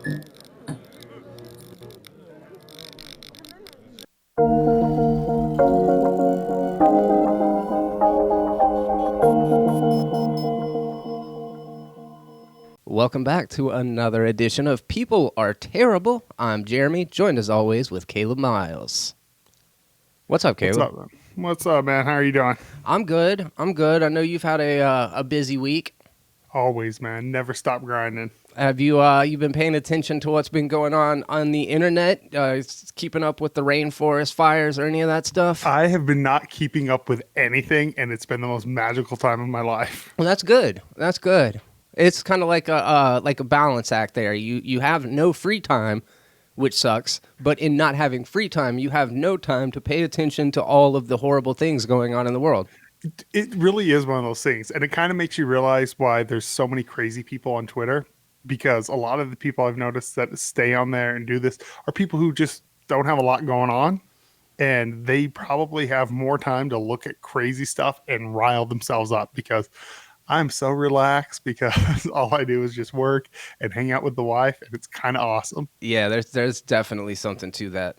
Welcome back to another edition of People Are Terrible. I'm Jeremy, joined as always with Caleb Miles. What's up, Caleb? What's up, man? How are you doing? I'm good. I know you've had a busy week. Always, man. Never stop grinding. Have you been paying attention to what's been going on the internet? Keeping up with the rainforest fires or any of that stuff? I have been not keeping up with anything, and it's been the most magical time of my life. Well, that's good. That's good. It's kind of like a balance act there. You have no free time, which sucks, but in not having free time, you have no time to pay attention to all of the horrible things going on in the world. It really is one of those things, and it kind of makes you realize why there's so many crazy people on Twitter, because a lot of the people I've noticed that stay on there and do this are people who just don't have a lot going on, and they probably have more time to look at crazy stuff and rile themselves up, because I'm so relaxed because all I do is just work and hang out with the wife, and it's kind of awesome. Yeah, there's definitely something to that.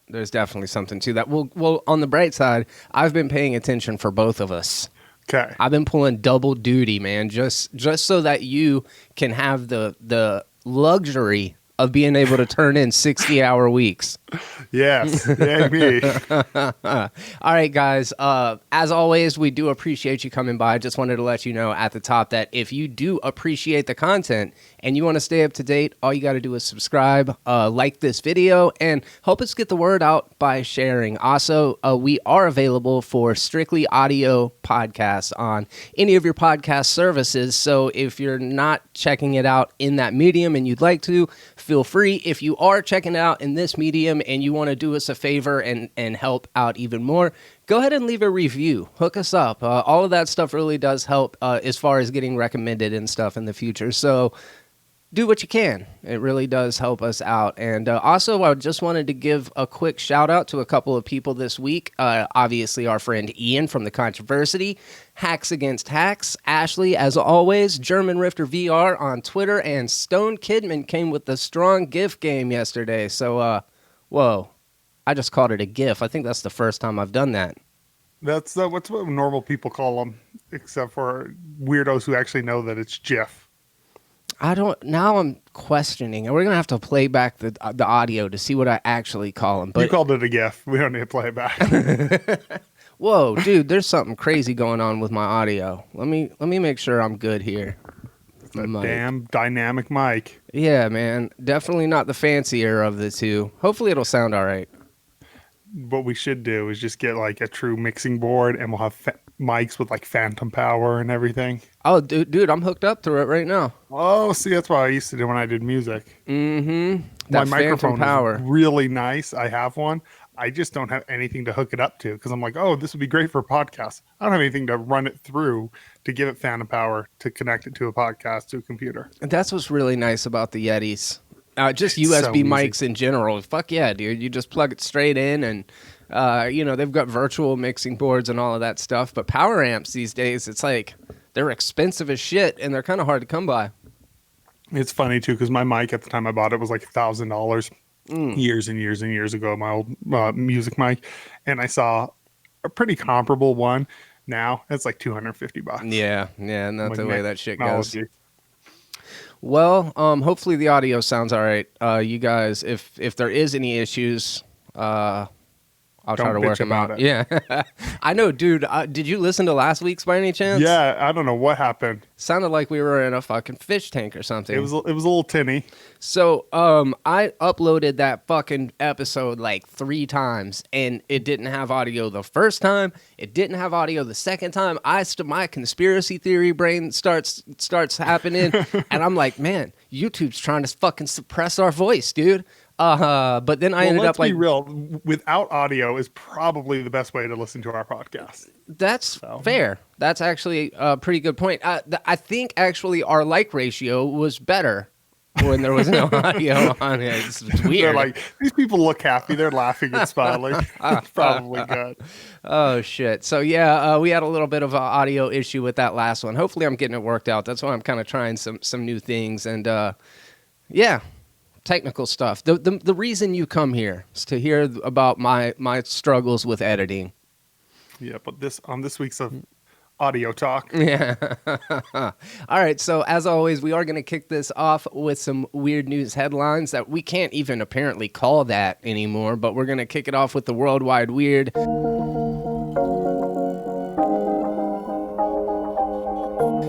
Well, on the bright side, I've been paying attention for both of us. Okay. I've been pulling double duty, man, just so that you can have the luxury of being able to turn in 60-hour weeks. Yes. Yeah, me. All right, guys. As always, we do appreciate you coming by. Just wanted to let you know at the top that if you do appreciate the content and you want to stay up to date, all you got to do is subscribe, like this video, and help us get the word out by sharing. Also, we are available for strictly audio podcasts on any of your podcast services. So if you're not checking it out in that medium and you'd like to, feel free. If you are checking it out in this medium and you want to do us a favor and help out even more, go ahead and leave a review. Hook us up. All of that stuff really does help as far as getting recommended and stuff in the future. So do what you can. It really does help us out. And also, I just wanted to give a quick shout out to a couple of people this week. Obviously, our friend Ian from The Controversy, Hacks Against Hacks, Ashley, as always, German Rifter VR on Twitter, and Stone Kidman came with the strong GIF game yesterday. So, whoa, I just called it a GIF. I think that's the first time I've done that. That's what normal people call them, except for weirdos who actually know that it's GIF. Now I'm questioning, and we're going to have to play back the audio to see what I actually call them. But you called it a GIF. We don't need to play it back. Whoa, dude, there's something crazy going on with my audio. Let me make sure I'm good here. It's a damn dynamic mic. Yeah, man. Definitely not the fancier of the two. Hopefully it'll sound all right. What we should do is just get like a true mixing board, and we'll have mics with like phantom power and everything. Oh, dude, I'm hooked up to it right now. Oh, see, that's what I used to do when I did music. Mm-hmm. My microphone is really nice. I have one. I just don't have anything to hook it up to because I'm like, oh, this would be great for a podcast. I don't have anything to run it through to give it phantom power to connect it to a podcast to a computer. And that's what's really nice about the Yetis. Just USB mics in general. Fuck yeah, dude. You just plug it straight in and, they've got virtual mixing boards and all of that stuff. But power amps these days, it's like they're expensive as shit and they're kind of hard to come by. It's funny, too, because my mic at the time I bought it was like $1,000 years and years and years ago, my old music mic. And I saw a pretty comparable one now. It's like $250. Yeah, and that's the way that shit goes. Well, hopefully the audio sounds all right. You guys, if there is any issues, I'll try to work them out. Yeah. I know, dude. Did you listen to last week's by any chance? Yeah, I don't know what happened. Sounded like we were in a fucking fish tank or something. It was a little tinny. So, I uploaded that fucking episode like 3 times, and it didn't have audio the first time. It didn't have audio the second time. My conspiracy theory brain starts happening, and I'm like, man, YouTube's trying to fucking suppress our voice, dude. But then I ended up like, let's be real, without audio is probably the best way to listen to our podcast. That's fair. That's actually a pretty good point. I think actually our like ratio was better when there was no audio on it. It's weird. They're like, these people look happy. They're laughing and smiling. It's probably good. Oh, shit. So, yeah, we had a little bit of an audio issue with that last one. Hopefully I'm getting it worked out. That's why I'm kind of trying some new things. And, yeah. technical stuff. The reason you come here is to hear about my struggles with editing. Yeah, but on this week's of audio talk. Yeah. All right. So as always, we are going to kick this off with some weird news headlines that we can't even apparently call that anymore, but we're going to kick it off with the worldwide weird.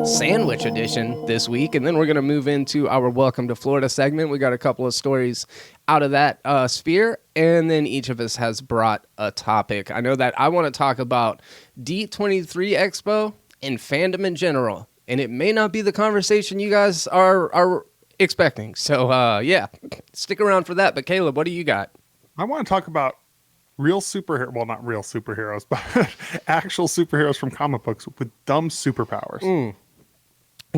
Sandwich edition this week, and then we're going to move into our Welcome to Florida segment. We got a couple of stories out of that sphere, and then each of us has brought a topic. I know that I want to talk about D23 EXPO and fandom in general, and it may not be the conversation you guys are expecting. So, yeah, stick around for that. But Caleb, what do you got? I want to talk about real superhero, well, not real superheroes, but actual superheroes from comic books with dumb superpowers.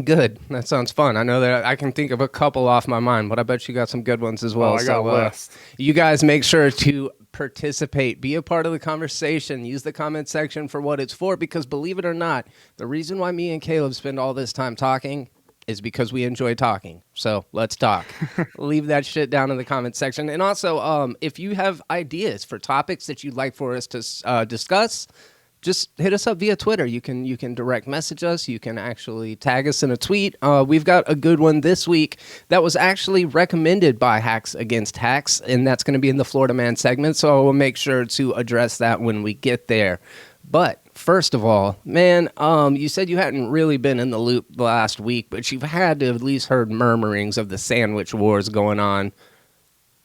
Good. That sounds fun. I know that I can think of a couple off my mind, but I bet you got some good ones as well. I got a list. You guys make sure to participate, be a part of the conversation, use the comment section for what it's for, because believe it or not, the reason why me and Caleb spend all this time talking is because we enjoy talking. So let's talk. Leave that shit down in the comment section. And also, if you have ideas for topics that you'd like for us to discuss, just hit us up via Twitter. You can direct message us. You can actually tag us in a tweet. We've got a good one this week that was actually recommended by Hacks Against Hacks, and that's going to be in the Florida Man segment, so we'll make sure to address that when we get there. But first of all, man, you said you hadn't really been in the loop the last week, but you've had to have at least heard murmurings of the sandwich wars going on.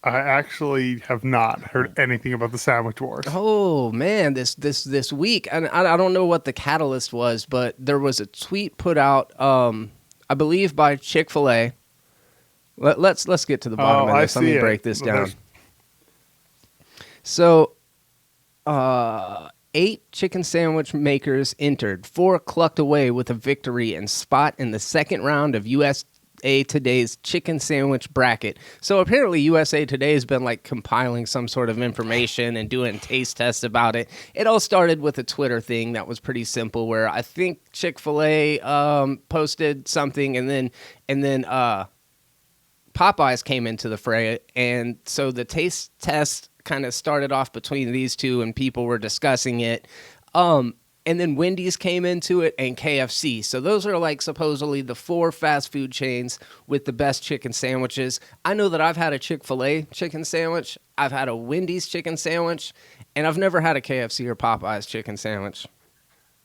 I actually have not heard anything about the sandwich wars. Oh man, this week, and I don't know what the catalyst was, but there was a tweet put out, I believe by Chick-fil-A. Let's get to the bottom of this. Let me break this down. So, 8 chicken sandwich makers entered, 4 clucked away with a victory and spot in the second round of USA Today's chicken sandwich bracket. So apparently USA Today has been like compiling some sort of information and doing taste tests about it. It all started with a Twitter thing that was pretty simple, where I think Chick-fil-A posted something, and then Popeyes came into the fray, and so the taste test kind of started off between these two, and people were discussing it. And then Wendy's came into it, and KFC. So those are like supposedly the 4 fast food chains with the best chicken sandwiches. I know that I've had a Chick-fil-A chicken sandwich. I've had a Wendy's chicken sandwich, and I've never had a KFC or Popeyes chicken sandwich.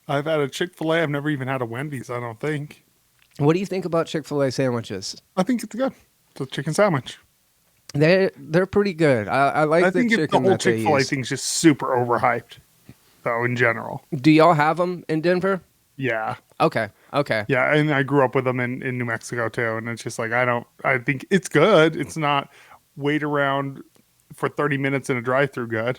I've had a Chick-fil-A. I've never even had a Wendy's, I don't think. What do you think about Chick-fil-A sandwiches? I think it's good. It's a chicken sandwich. They're pretty good. I like the chicken that they use. The whole Chick-fil-A thing's just super overhyped, though, in general. Do y'all have them in Denver? Yeah. Okay. Yeah, and I grew up with them in New Mexico, too, and it's just like, I think it's good. It's not wait around for 30 minutes in a drive-thru good.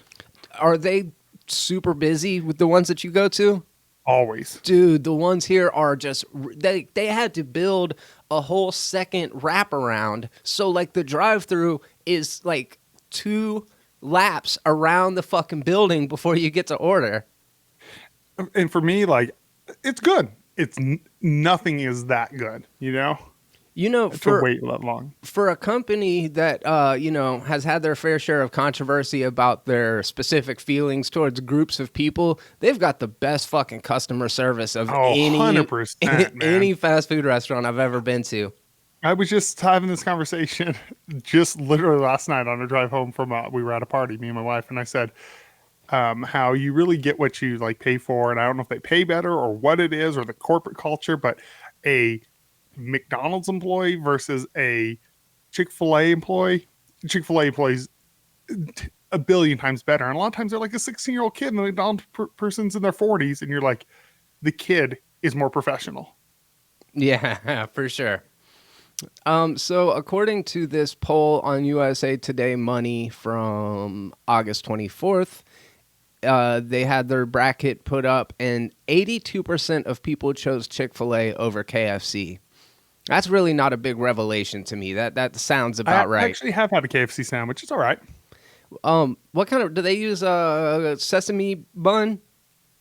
Are they super busy with the ones that you go to? Always. Dude, the ones here are just, they had to build a whole second wraparound. So, like, the drive-thru is, like, 2 laps around the fucking building before you get to order. And for me, like, it's good. It's nothing is that good, you know? You know, to wait that long. For a company that, has had their fair share of controversy about their specific feelings towards groups of people, they've got the best fucking customer service of 100%, any fast food restaurant I've ever been to. I was just having this conversation just literally last night on a drive home from, we were at a party, me and my wife, and I said, how you really get what you like pay for. And I don't know if they pay better or what it is or the corporate culture, but a McDonald's employee versus a Chick-fil-A employee. Chick-fil-A employees a billion times better. And a lot of times they're like a 16-year-old kid and the McDonald's person's in their 40s. And you're like, the kid is more professional. Yeah, for sure. So according to this poll on USA Today Money from August 24th, they had their bracket put up, and 82% of people chose Chick-fil-A over KFC. That's really not a big revelation to me. That sounds about right. I actually have had a KFC sandwich. It's all right. What kind of, do they use a sesame bun?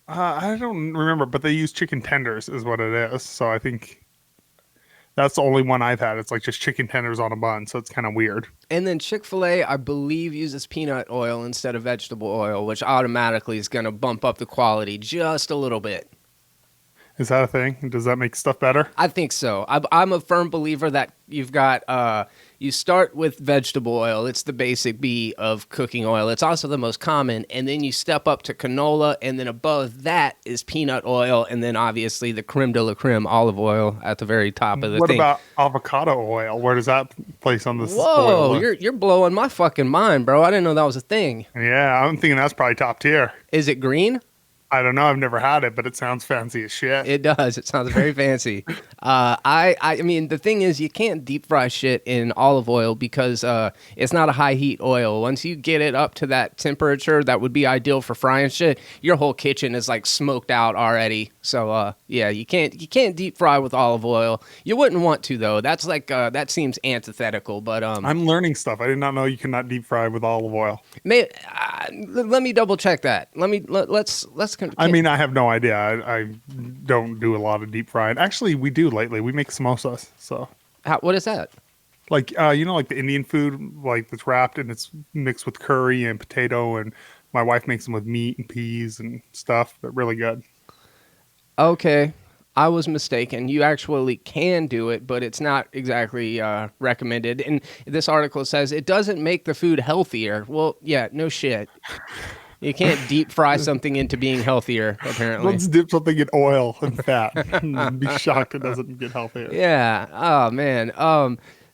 I don't remember, but they use chicken tenders is what it is. So I think That's the only one I've had. It's like just chicken tenders on a bun, so it's kind of weird. And then Chick-fil-A, I believe, uses peanut oil instead of vegetable oil, which automatically is going to bump up the quality just a little bit. Is that a thing? Does that make stuff better? I think so. I'm a firm believer that you've got, you start with vegetable oil. It's the basic B of cooking oil. It's also the most common. And then you step up to canola. And then above that is peanut oil. And then obviously the creme de la creme, olive oil at the very top of the What thing. about avocado oil? Where does that place on this Whoa, oil? you're blowing my fucking mind, bro. I didn't know that was a thing. Yeah, I'm thinking that's probably top tier. Is it green? I don't know. I've never had it, but it sounds fancy as shit. It does. It sounds very fancy. I mean, the thing is, you can't deep fry shit in olive oil because it's not a high heat oil. Once you get it up to that temperature, that would be ideal for frying shit. Your whole kitchen is like smoked out already. So yeah, you can't deep fry with olive oil. You wouldn't want to though. That's like that seems antithetical. But I'm learning stuff. I did not know you cannot deep fry with olive oil. Let me double check that. Let's. I mean, I have no idea. I don't do a lot of deep frying. Actually, we do lately. We make samosas. So, what is that? like like the Indian food, like that's wrapped and it's mixed with curry and potato, and my wife makes them with meat and peas and stuff. They're really good. Okay, I was mistaken. You actually can do it, but it's not exactly recommended. And this article says it doesn't make the food healthier. Well, yeah, no shit. You can't deep fry something into being healthier, apparently. Let's dip something in oil and fat and be shocked it doesn't get healthier. Yeah. Oh, man.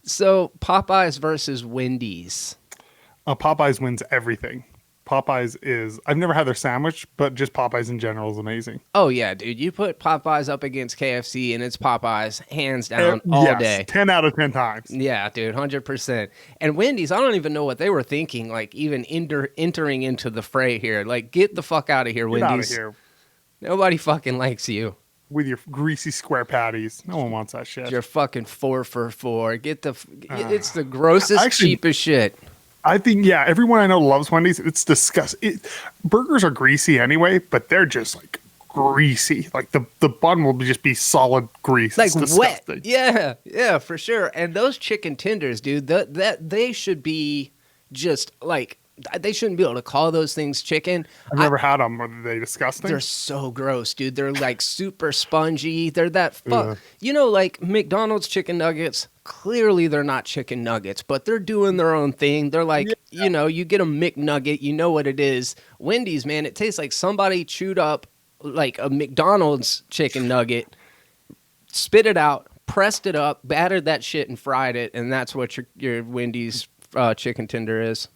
So Popeyes versus Wendy's. Popeyes wins everything. Popeyes is, I've never had their sandwich, but just Popeyes in general is amazing. Oh, yeah, dude. You put Popeyes up against KFC and it's Popeyes, hands down, all yes, day. 10 out of 10 times. Yeah, dude, 100%. And Wendy's, I don't even know what they were thinking, like even entering into the fray here. Like, get the fuck out of here, Wendy's. Get out of here. Nobody fucking likes you. With your greasy square patties. No one wants that shit. You're fucking 4 for 4. It's the grossest, cheapest shit. I think, yeah, everyone I know loves Wendy's. It's disgusting. Burgers are greasy anyway, but they're just like greasy. Like the bun will just be solid grease. Like wet. Yeah, for sure. And those chicken tenders, dude, that they should be just like, they shouldn't be able to call those things chicken. I've never had them. Are they disgusting? They're so gross, dude. They're like super spongy. They're that like McDonald's chicken nuggets. Clearly, they're not chicken nuggets, but they're doing their own thing. They're like, you get a McNugget, you know what it is. Wendy's, man, it tastes like somebody chewed up like a McDonald's chicken nugget, spit it out, pressed it up, battered that shit, and fried it, and that's what your Wendy's chicken tender is.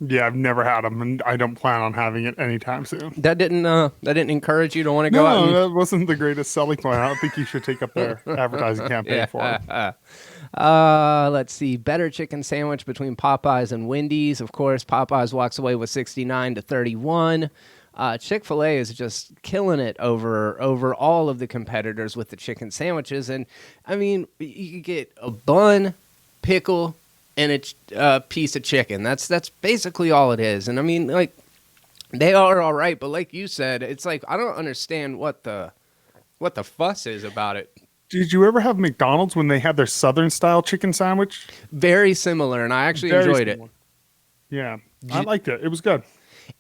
Yeah, I've never had them, and I don't plan on having it anytime soon. That didn't encourage you to want to go out? No, that wasn't the greatest selling point. I don't think you should take up their advertising campaign for it. Let's see. Better chicken sandwich between Popeyes and Wendy's. Of course, Popeyes walks away with 69-31. Chick-fil-A is just killing it over all of the competitors with the chicken sandwiches. And, I mean, you could get a bun, pickle, and a piece of chicken. That's basically all it is. And, I mean, like, they are all right. But like you said, it's like, I don't understand what the fuss is about it. Did you ever have McDonald's when they had their Southern style chicken sandwich? Very similar, and I actually enjoyed it. Yeah, I liked it. It was good.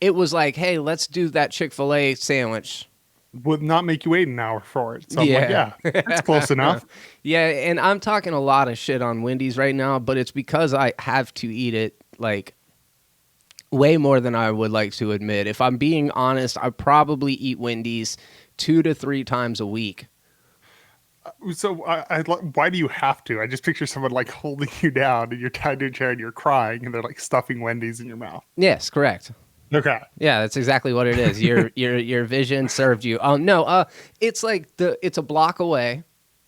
It was like, hey, let's do that Chick-fil-A sandwich. Would not make you wait an hour for it. So I'm like, yeah, that's close enough. Yeah, and I'm talking a lot of shit on Wendy's right now, but it's because I have to eat it like way more than I would like to admit. If I'm being honest, I probably eat Wendy's 2 to 3 times a week. So why do you have to? I just picture someone like holding you down and you're tied to a chair and you're crying and they're like stuffing Wendy's in your mouth. Yes, correct. Okay. Yeah, that's exactly what it is. Your vision served you. No, it's like it's a block away,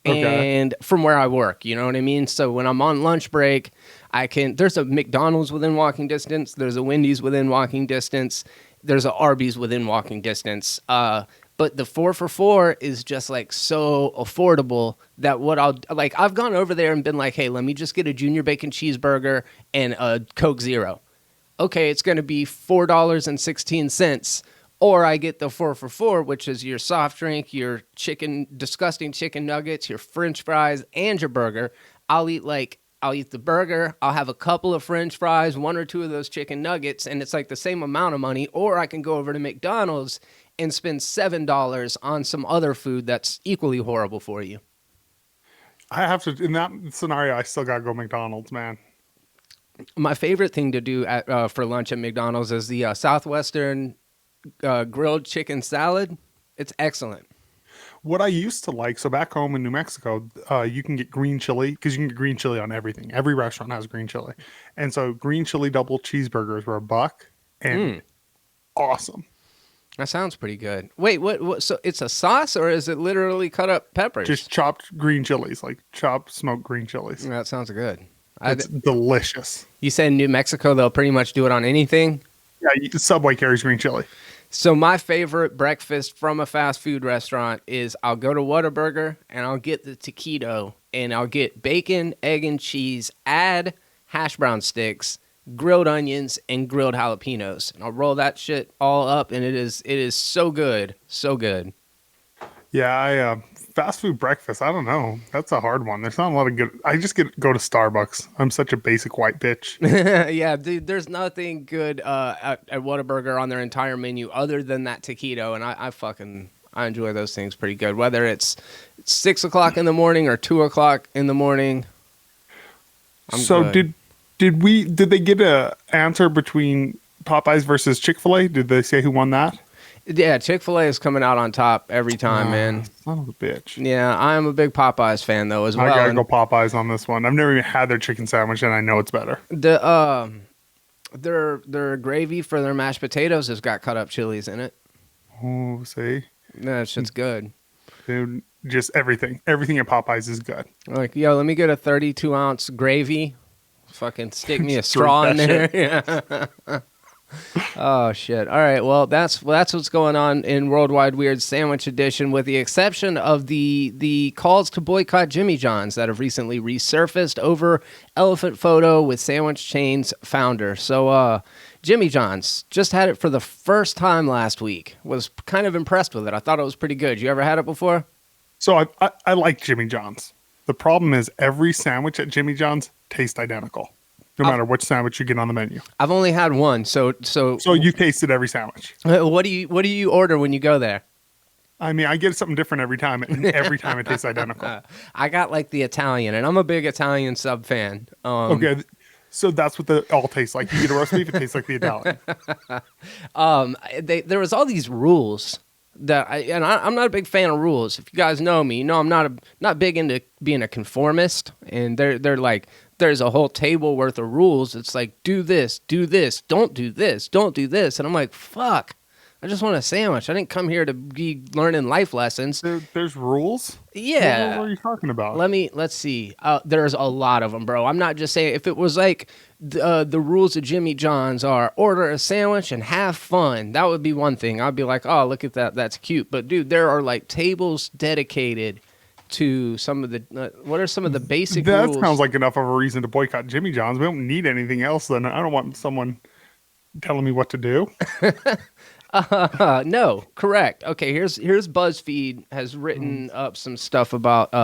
and from where I work, you know what I mean. So when I'm on lunch break, there's a McDonald's within walking distance. There's a Wendy's within walking distance. There's a Arby's within walking distance. But the 4 for 4 is just like so affordable that I've gone over there and been like, hey, let me just get a junior bacon cheeseburger and a Coke Zero. Okay, it's going to be $4.16. Or I get the 4 for $4, which is your soft drink, your disgusting chicken nuggets, your French fries, and your burger. I'll eat the burger, I'll have a couple of French fries, 1 or 2 of those chicken nuggets, and it's like the same amount of money. Or I can go over to McDonald's and spend $7 on some other food that's equally horrible for you. I have to, in that scenario, I still gotta go McDonald's, man. My favorite thing to do for lunch at McDonald's is the Southwestern grilled chicken salad. It's excellent. What I used to like, so back home in New Mexico, you can get green chili, because you can get green chili on everything. Every restaurant has green chili. And so green chili double cheeseburgers were $1 and awesome. That sounds pretty good. Wait, what? So it's a sauce, or is it literally cut up peppers? Just chopped green chilies, like chopped smoked green chilies. That sounds good. It's delicious. You said in New Mexico they'll pretty much do it on anything? Yeah, Subway carries green chili. So my favorite breakfast from a fast food restaurant is I'll go to Whataburger and I'll get the taquito and I'll get bacon, egg, and cheese, add hash brown sticks, grilled onions, and grilled jalapenos. And I'll roll that shit all up, and it is so good. So good. Yeah, fast food breakfast, I don't know. That's a hard one. There's not a lot of good. I just go to Starbucks. I'm such a basic white bitch. Yeah, dude, there's nothing good at Whataburger on their entire menu other than that taquito, and I enjoy those things pretty good. Whether it's 6 o'clock in the morning or 2 o'clock in the morning. Did they get a answer between Popeyes versus Chick-fil-A? Did they say who won that? Yeah, Chick-fil-A is coming out on top every time, man. Son of a bitch. Yeah, I am a big Popeyes fan, though, as well. I gotta go Popeyes on this one. I've never even had their chicken sandwich, and I know it's better. Their gravy for their mashed potatoes has got cut up chilies in it. Oh, see? That shit's good. Dude, just everything. Everything at Popeyes is good. Like, yo, let me get a 32-ounce gravy. Fucking stick me a straw in there. Yeah. Oh shit! All right, well that's what's going on in Worldwide Weird Sandwich Edition, with the exception of the calls to boycott Jimmy John's that have recently resurfaced over elephant photo with Sandwich Chain's founder. So Jimmy John's just had it for the first time last week. Was kind of impressed with it. I thought it was pretty good. You ever had it before? So I like Jimmy John's. The problem is every sandwich at Jimmy John's tastes identical. No matter which sandwich you get on the menu. I've only had one, so you tasted every sandwich. What do you order when you go there? I mean, I get something different every time, and every time it tastes identical. I got like the Italian, and I'm a big Italian sub fan. Okay, so that's what they all taste like. You get a roast beef, it tastes like the Italian. There was all these rules that I'm not a big fan of rules. If you guys know me, you know I'm not big into being a conformist, and they're like, there's a whole table worth of rules. It's like, do this, don't do this, don't do this. And I'm like, fuck, I just want a sandwich. I didn't come here to be learning life lessons. There's rules? Yeah. What are you talking about? Let's see. There's a lot of them, bro. I'm not just saying, if it was like the rules of Jimmy John's are order a sandwich and have fun, that would be one thing. I'd be like, oh, look at that. That's cute. But dude, there are like tables dedicated to some of the what are some of the basic rules? That sounds like enough of a reason to boycott Jimmy John's. We don't need anything else. Then I don't want someone telling me what to do. No, correct. Okay, here's BuzzFeed has written up some stuff about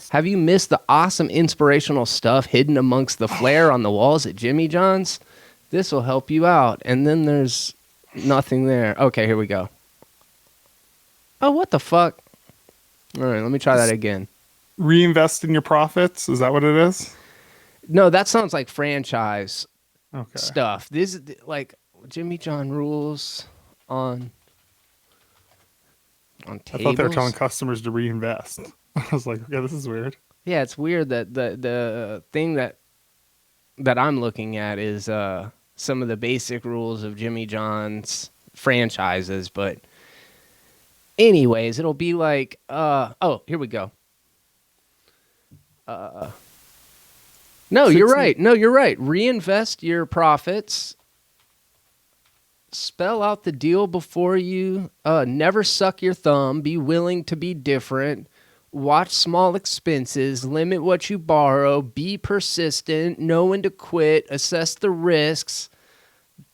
have you missed the awesome inspirational stuff hidden amongst the flair on the walls at Jimmy John's? This will help you out. And then there's nothing there. Okay, here we go. Oh, what the fuck? All right, let me try that again. Reinvest in your profits? Is that what it is? No, that sounds like franchise stuff. This is like Jimmy John rules on tables. I thought they were telling customers to reinvest. I was like, okay, this is weird. Yeah, it's weird that the thing that I'm looking at is some of the basic rules of Jimmy John's franchises, but anyways, it'll be like, here we go. No, you're right. No, you're right. Reinvest your profits. Spell out the deal before you. Never suck your thumb. Be willing to be different. Watch small expenses. Limit what you borrow. Be persistent. Know when to quit. Assess the risks.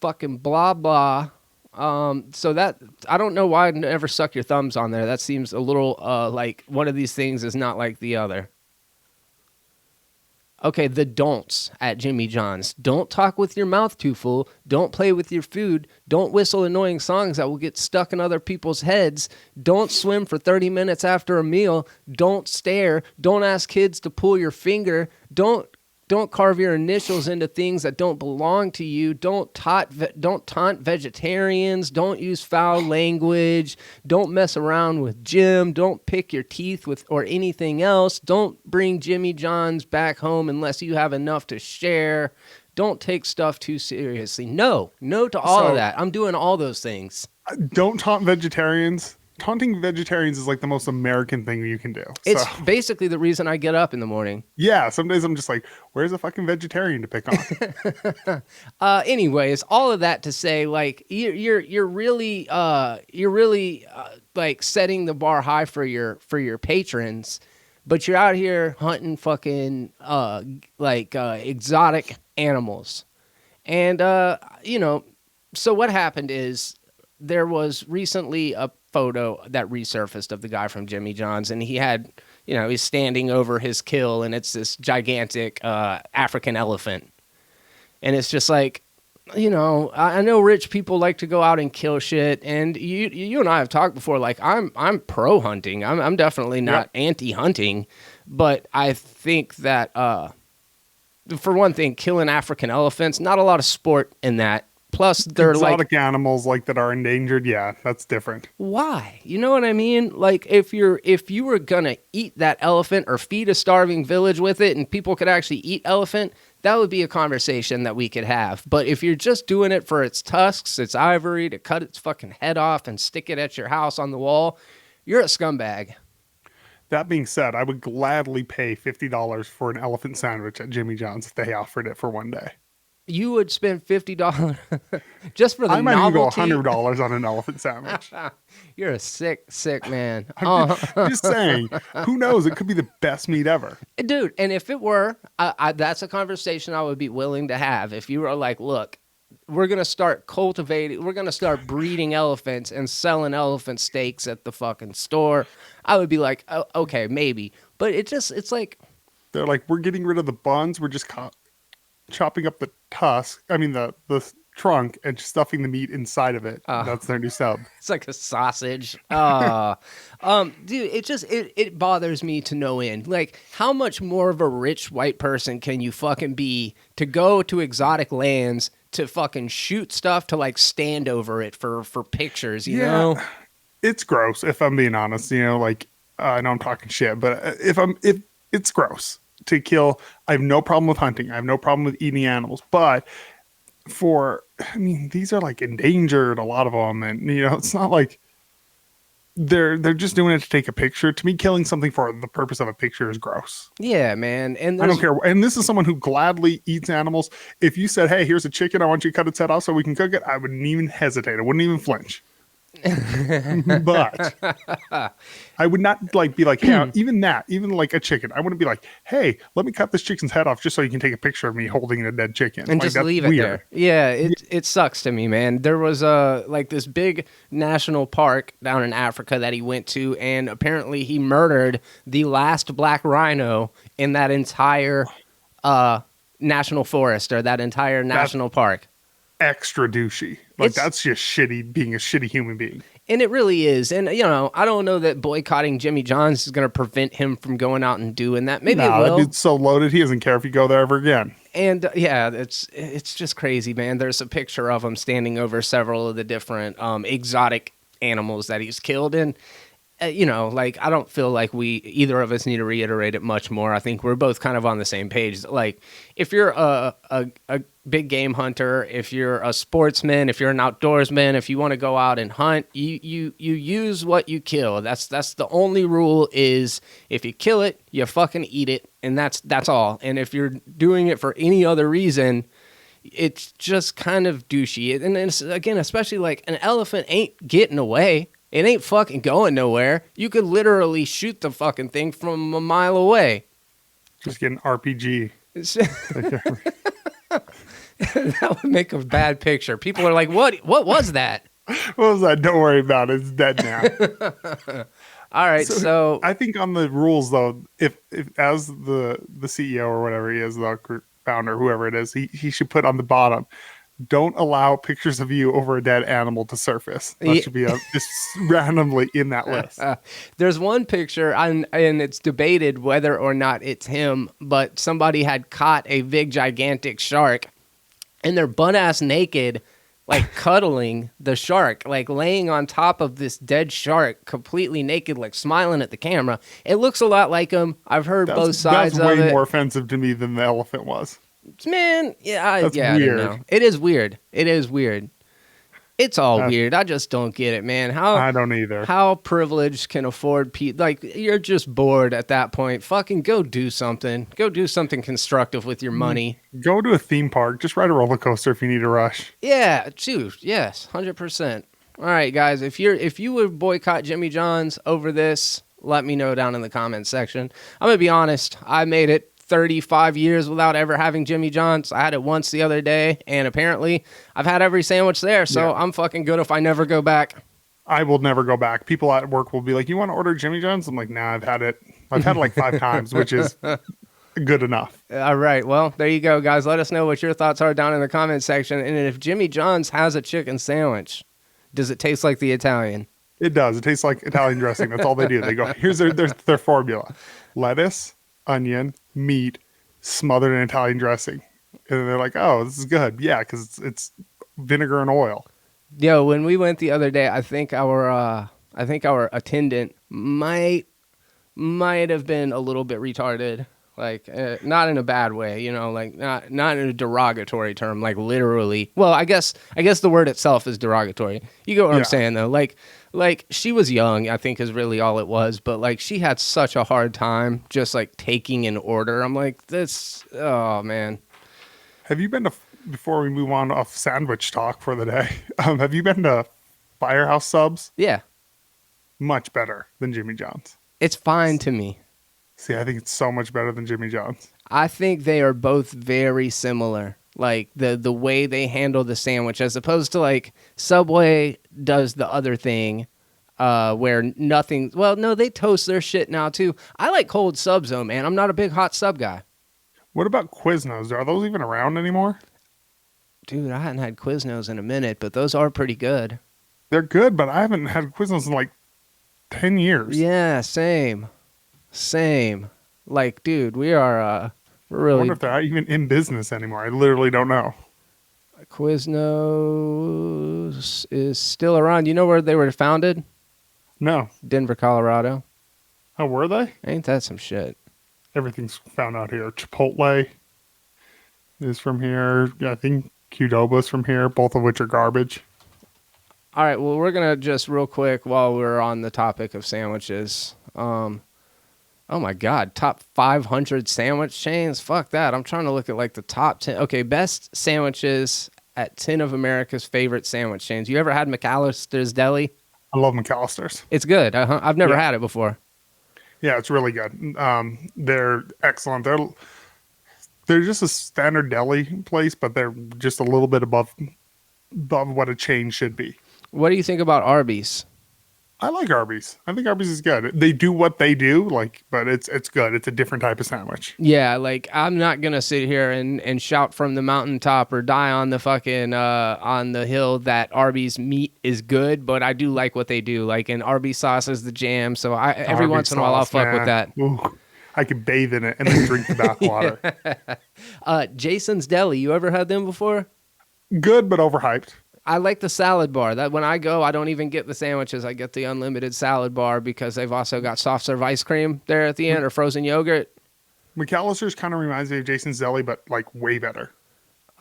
Fucking blah, blah. So that, I don't know why I'd never suck your thumbs on there. That seems a little like one of these things is not like the other. Okay, the don'ts at Jimmy John's. Don't talk with your mouth too full. Don't play with your food. Don't whistle annoying songs that will get stuck in other people's heads. Don't swim for 30 minutes after a meal. Don't stare. Don't ask kids to pull your finger. Don't carve your initials into things that don't belong to you. Don't taunt vegetarians. Don't use foul language. Don't mess around with Jim. Don't pick your teeth with or anything else. Don't bring Jimmy John's back home unless you have enough to share. Don't take stuff too seriously. No to all of that. I'm doing all those things. Don't taunt vegetarians. Taunting vegetarians is like the most American thing you can do. It's basically the reason I get up in the morning. Yeah, some days I'm just like, where's a fucking vegetarian to pick on? Anyways, all of that to say, like, you're really like setting the bar high for your patrons, but you're out here hunting fucking exotic animals, and so what happened is there was recently a photo that resurfaced of the guy from Jimmy John's, and he had, he's standing over his kill, and it's this gigantic African elephant. And it's just like, I know rich people like to go out and kill shit, and you and I have talked before, like, I'm pro hunting. I'm definitely not anti-hunting, but I think that for one thing, killing African elephants, not a lot of sport in that. Plus, they're exotic animals like that are endangered. Yeah, that's different. Why? You know what I mean? Like, if you were gonna eat that elephant or feed a starving village with it, and people could actually eat elephant, that would be a conversation that we could have. But if you're just doing it for its tusks, its ivory, to cut its fucking head off and stick it at your house on the wall, you're a scumbag. That being said, I would gladly pay $50 for an elephant sandwich at Jimmy John's if they offered it for one day. You would spend $50 just for the novelty? I might even go $100 on an elephant sandwich. You're a sick man. I'm just saying, who knows? It could be the best meat ever. Dude, and if it were, that's a conversation I would be willing to have. If you were like, look, we're going to start breeding elephants and selling elephant steaks at the fucking store, I would be like, oh, okay, maybe. But it's like... They're like, we're getting rid of the buns, we're just chopping up the tusk, the trunk, and stuffing the meat inside of it. That's their new sub. It's like a sausage. Dude, it bothers me to no end. Like, how much more of a rich white person can you fucking be to go to exotic lands to fucking shoot stuff, to like stand over it for pictures, you know? It's gross, if I'm being honest. I know I'm talking shit, but it's gross to kill. I have no problem with hunting. I have no problem with eating animals, but these are like endangered, a lot of them, and it's not like they're just doing it to take a picture. To me, killing something for the purpose of a picture is gross. Yeah, man. And I don't care. And this is someone who gladly eats animals. If you said, "Hey, here's a chicken, I want you to cut its head off so we can cook it," I wouldn't even hesitate. I wouldn't even flinch. But I would not be like, hey, even like a chicken, I wouldn't be like, hey, let me cut this chicken's head off just so you can take a picture of me holding a dead chicken and just leave it there. Yeah, it sucks to me, man. There was this big national park down in Africa that he went to, and apparently he murdered the last black rhino in that entire national forest, or that entire national park. Extra douchey. That's just shitty, being a shitty human being. And it really is. And, I don't know that boycotting Jimmy John's is going to prevent him from going out and doing that. Maybe it will. That dude's so loaded, he doesn't care if you go there ever again. And, it's just crazy, man. There's a picture of him standing over several of the different exotic animals that he's killed. And, I don't feel like either of us need to reiterate it much more. I think we're both kind of on the same page. Like, if you're a big game hunter, if you're a sportsman, if you're an outdoorsman, if you want to go out and hunt, you use what you kill. That's the only rule, is if you kill it, you fucking eat it, and that's all. And if you're doing it for any other reason, it's just kind of douchey. And then, again, especially like an elephant ain't getting away. It ain't fucking going nowhere. You could literally shoot the fucking thing from a mile away. Just get an RPG. That would make a bad picture. People are like, what was that? What was that? Don't worry about it. It's dead now. All right, So so I think on the rules though, if as the CEO or whatever he is, the founder, whoever it is, he should put on the bottom, don't allow pictures of you over a dead animal to surface. That yeah, should be just randomly in that list. there's one picture, and it's debated whether or not it's him, but somebody had caught a big, gigantic shark, and they're butt ass naked, like cuddling the shark, like laying on top of this dead shark, completely naked, like smiling at the camera. It looks a lot like him. I've heard both sides of it. That's way more offensive to me than the elephant was. Man, That's I weird. don't know. It is weird. It is weird. It's all weird. I just don't get it, man. I don't either. How privileged can afford people? Like, you're just bored at that point. Fucking go do something. Go do something constructive with your money. Go to a theme park. Just ride a roller coaster if you need a rush. Yeah, dude. Yes, 100%. All right, guys. If you would boycott Jimmy John's over this, let me know down in the comments section. I'm gonna be honest. I made it 35 years without ever having Jimmy John's. I had it once the other day, and apparently I've had every sandwich there, so yeah. I'm fucking good if I never go back. I will never go back. People at work will be like, you want to order Jimmy John's? I'm like, nah, I've had it like 5 times, which is good enough. All right, well, there you go, guys. Let us know what your thoughts are down in the comment section, and if Jimmy John's has a chicken sandwich, does it taste like the Italian? It does. It tastes like Italian dressing. That's all they do. They go, here's their formula: lettuce, onion, meat, smothered in Italian dressing. And they're like, oh, this is good. Yeah, because it's vinegar and oil. Yo, when we went the other day, I think our attendant might have been a little bit retarded. Like, not in a bad way, you know, like not in a derogatory term, like literally. Well, I guess the word itself is derogatory. You get what I'm saying, though. Like she was young, I think is really all it was. But like she had such a hard time just like taking an order. I'm like, this, oh man. Have you been to, before we move on off sandwich talk for the day, have you been to Firehouse Subs? Yeah. Much better than Jimmy John's. It's fine to me. See, I think it's so much better than Jimmy John's. I think they are both very similar. Like the way they handle the sandwich, as opposed to like Subway does the other thing, where nothing. Well, no, they toast their shit now too. I like cold subs though, man. I'm not a big hot sub guy. What about Quiznos? Are those even around anymore? Dude, I hadn't had Quiznos in a minute, but those are pretty good. They're good, but I haven't had Quiznos in like 10 years. Yeah, same. Like, dude, we're really. I wonder if they're even in business anymore. I literally don't know. Quiznos is still around. You know where they were founded? No. Denver, Colorado. Oh, were they? Ain't that some shit? Everything's found out here. Chipotle is from here. Yeah, I think Qdoba's from here, both of which are garbage. All right, well, we're going to just real quick while we're on the topic of sandwiches. Oh my God, top 500 sandwich chains? Fuck that. I'm trying to look at like the top 10. Okay, best sandwiches at 10 of America's favorite sandwich chains. You ever had McAllister's Deli? I love McAllister's. It's good. I've never had it before. Yeah, it's really good. They're excellent. They're just a standard deli place, but they're just a little bit above what a chain should be. What do you think about Arby's? I like Arby's. I think Arby's is good. They do what they do, but it's good. It's a different type of sandwich. Yeah, like I'm not gonna sit here and shout from the mountaintop or die on the fucking on the hill that Arby's meat is good, but I do like what they do. Like, and Arby's sauce is the jam, so every once in a while I'll fuck with that. Ooh, I could bathe in it and then drink the bath water. Jason's Deli, you ever had them before? Good, but overhyped. I like the salad bar. That when I go, I don't even get the sandwiches. I get the unlimited salad bar because they've also got soft serve ice cream there at the end or frozen yogurt. McAllister's kind of reminds me of Jason's Deli, but like way better.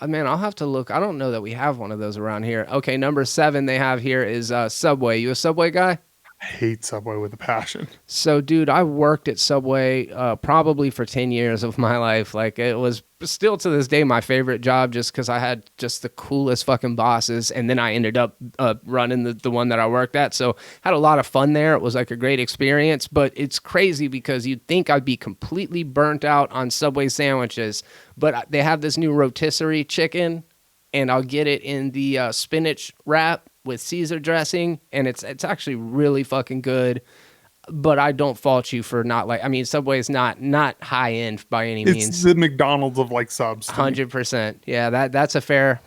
Man, I'll have to look. I don't know that we have one of those around here. Okay, number 7 they have here is Subway. You a Subway guy? I hate Subway with a passion. So, dude, I worked at Subway probably for 10 years of my life. Like, it was still to this day my favorite job just because I had just the coolest fucking bosses. And then I ended up running the one that I worked at. So, had a lot of fun there. It was like a great experience. But it's crazy because you'd think I'd be completely burnt out on Subway sandwiches. But they have this new rotisserie chicken, and I'll get it in the spinach wrap. with Caesar dressing, and it's actually really fucking good. But I don't fault you for not like. I mean, Subway's not high end by any means. It's the McDonald's of like subs. 100%. Yeah, that's a fair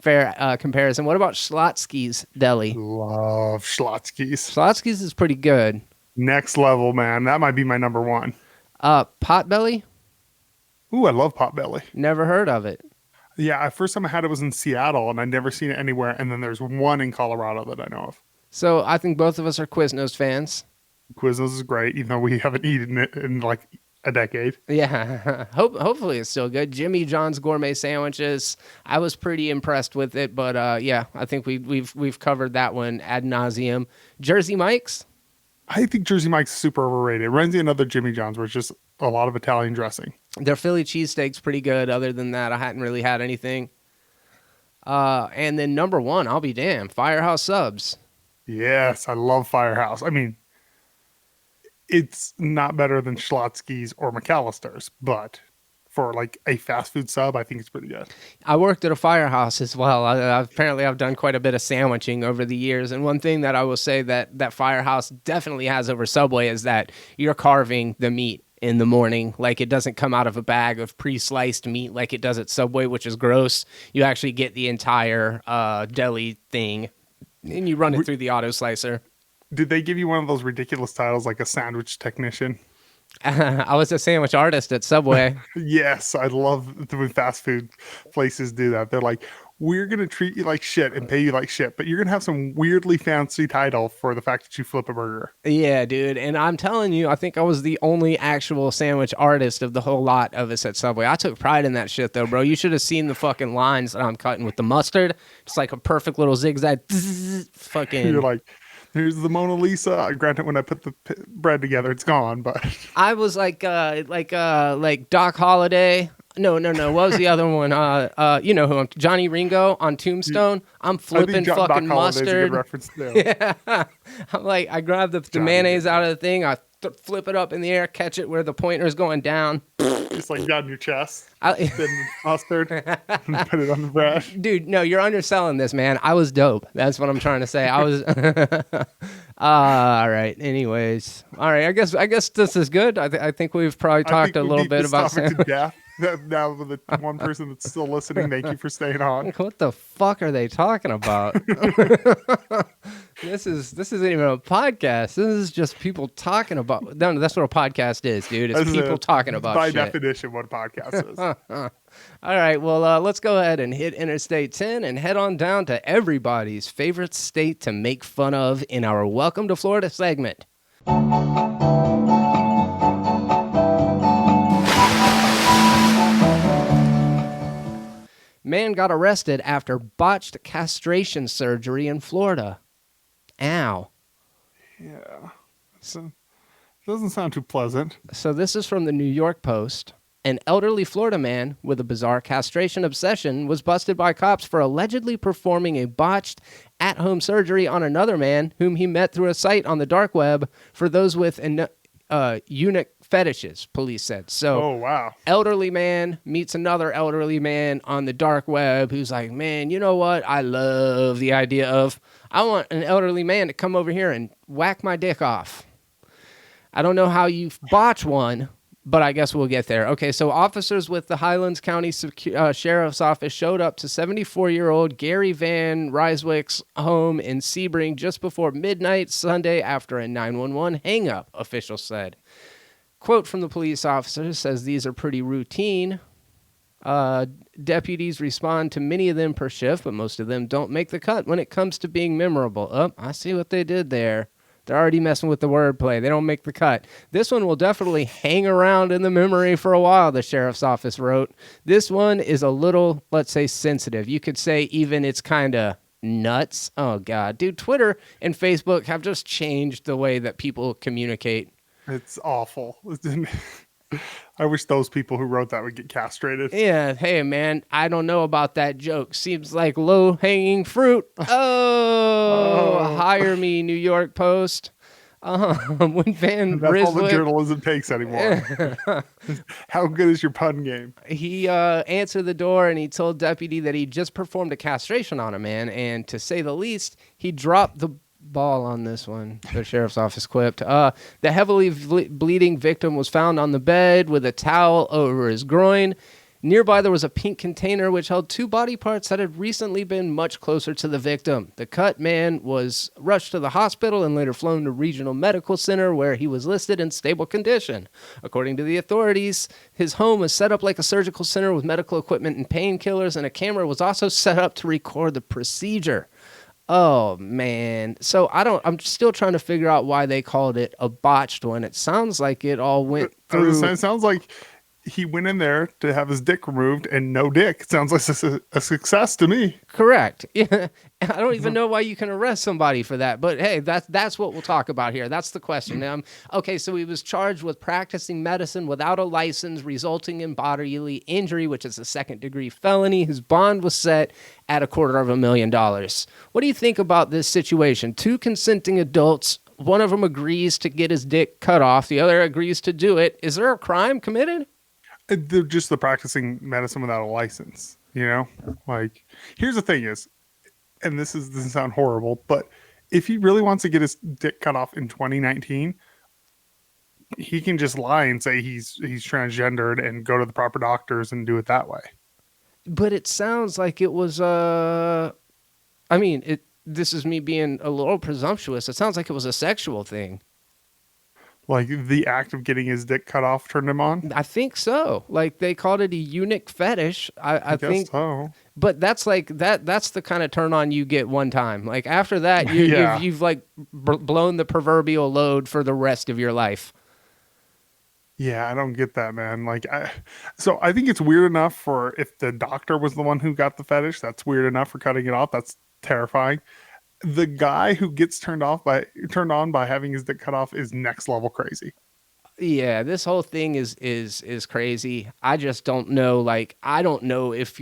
comparison. What about Schlotsky's Deli? Love Schlotsky's. Schlotsky's is pretty good. Next level, man. That might be my number one. Potbelly? Ooh, I love Potbelly. Never heard of it. Yeah, first time I had it was in Seattle, and I'd never seen it anywhere. And then there's one in Colorado that I know of. So I think both of us are Quiznos fans. Quiznos is great, even though we haven't eaten it in like a decade. Yeah, hopefully it's still good. Jimmy John's gourmet sandwiches. I was pretty impressed with it, but yeah, I think we've covered that one ad nauseum. Jersey Mike's. I think Jersey Mike's super overrated. It reminds me of another Jimmy John's where it's just a lot of Italian dressing. Their Philly cheesesteak's pretty good. Other than that, I hadn't really had anything. And then number one, I'll be damned, Firehouse Subs. Yes, I love Firehouse. I mean, it's not better than Schlotsky's or McAllister's, but for like a fast food sub, I think it's pretty good. I worked at a Firehouse as well. Apparently, I've done quite a bit of sandwiching over the years. And one thing that I will say that Firehouse definitely has over Subway is that you're carving the meat in the morning. Like, it doesn't come out of a bag of pre-sliced meat like it does at Subway, which is gross. You actually get the entire deli thing, and you run it through the auto slicer. Did they give you one of those ridiculous titles like a sandwich technician? I was a sandwich artist at Subway. Yes, I love when fast food places do that. They're like, we're going to treat you like shit and pay you like shit, but you're going to have some weirdly fancy title for the fact that you flip a burger. Yeah, dude. And I'm telling you, I think I was the only actual sandwich artist of the whole lot of us at Subway. I took pride in that shit, though, bro. You should have seen the fucking lines that I'm cutting with the mustard. It's like a perfect little zigzag. Fucking. You're like, here's the Mona Lisa. Granted, when I put the bread together, it's gone. But I was like Doc Holliday. No. What was the other one? You know who I'm? Johnny Ringo on Tombstone. I'm flipping fucking Doc mustard. a good reference there. Yeah, I'm like, I grab the mayonnaise out of the thing. I flip it up in the air, catch it where the pointer's going down. Just like down your chest. Then mustard and put it on the bread. Dude, no, you're underselling this, man. I was dope. That's what I'm trying to say. I was. All right. Anyways, all right. I guess this is good. I think we've probably talked a little bit about to death. Now, with the one person that's still listening, thank you for staying on. What the fuck are they talking about? This isn't even a podcast. This is just people talking about. No, that's what a podcast is, dude. It's people talking about by shit. definition what a podcast is. All right, well, let's go ahead and hit Interstate 10 and head on down to everybody's favorite state to make fun of in our Welcome to Florida segment. Man got arrested after botched castration surgery in Florida. Ow. Yeah. So, doesn't sound too pleasant. So this is from the New York Post. An elderly Florida man with a bizarre castration obsession was busted by cops for allegedly performing a botched at-home surgery on another man whom he met through a site on the dark web for those with eunuch fetishes, police said. So, oh, wow. Elderly man meets another elderly man on the dark web who's like, man, you know what? I love the idea of, I want an elderly man to come over here and whack my dick off. I don't know how you botch one, but I guess we'll get there. Okay, so officers with the Highlands County Sheriff's Office showed up to 74-year-old Gary Van Ryswick's home in Sebring just before midnight Sunday after a 911 hang-up, officials said. Quote from the police officer says these are pretty routine. Deputies respond to many of them per shift, but most of them don't make the cut when it comes to being memorable. Oh, I see what they did there. They're already messing with the wordplay. They don't make the cut. This one will definitely hang around in the memory for a while, the sheriff's office wrote. This one is a little, let's say, sensitive. You could say even it's kind of nuts. Oh, God. Dude, Twitter and Facebook have just changed the way that people communicate. It's awful. I wish those people who wrote that would get castrated. Yeah. Hey, man, I don't know about that joke. Seems like low-hanging fruit. Oh, hire me, New York Post. When Van That's all the Ryswick, journalism takes anymore. How good is your pun game? he answered the door and he told deputy that he just performed a castration on a man, and to say the least, he dropped the ball on this one, the sheriff's office quipped. The heavily bleeding victim was found on the bed with a towel over his groin. Nearby, there was a pink container which held 2 body parts that had recently been much closer to the victim. The cut man was rushed to the hospital and later flown to Regional Medical Center, where he was listed in stable condition. According to the authorities, his home was set up like a surgical center with medical equipment and painkillers, and a camera was also set up to record the procedure. Oh, man. So I'm still trying to figure out why they called it a botched one. It sounds like it all went through. It sounds like he went in there to have his dick removed and no dick. It sounds like a success to me. Correct. Yeah. I don't even know why you can arrest somebody for that, but hey, that's what we'll talk about here. That's the question. Okay, so he was charged with practicing medicine without a license, resulting in bodily injury, which is a second-degree felony. His bond was set at $250,000. What do you think about this situation? 2 consenting adults. One of them agrees to get his dick cut off. The other agrees to do it. Is there a crime committed? They're just the practicing medicine without a license, you know? Like, here's the thing is, and this doesn't sound horrible, but if he really wants to get his dick cut off in 2019, he can just lie and say he's transgendered and go to the proper doctors and do it that way. But it sounds like it was, this is me being a little presumptuous. It sounds like it was a sexual thing. Like the act of getting his dick cut off turned him on? I think so. Like they called it a eunuch fetish. I think so. But that's like that's the kind of turn on you get one time. Like after that, you've like blown the proverbial load for the rest of your life. Yeah, I don't get that, man. So I think it's weird enough for if the doctor was the one who got the fetish, that's weird enough for cutting it off. That's terrifying. The guy who gets turned on by having his dick cut off is next level crazy. Yeah, this whole thing is crazy. I just don't know. Like, I don't know if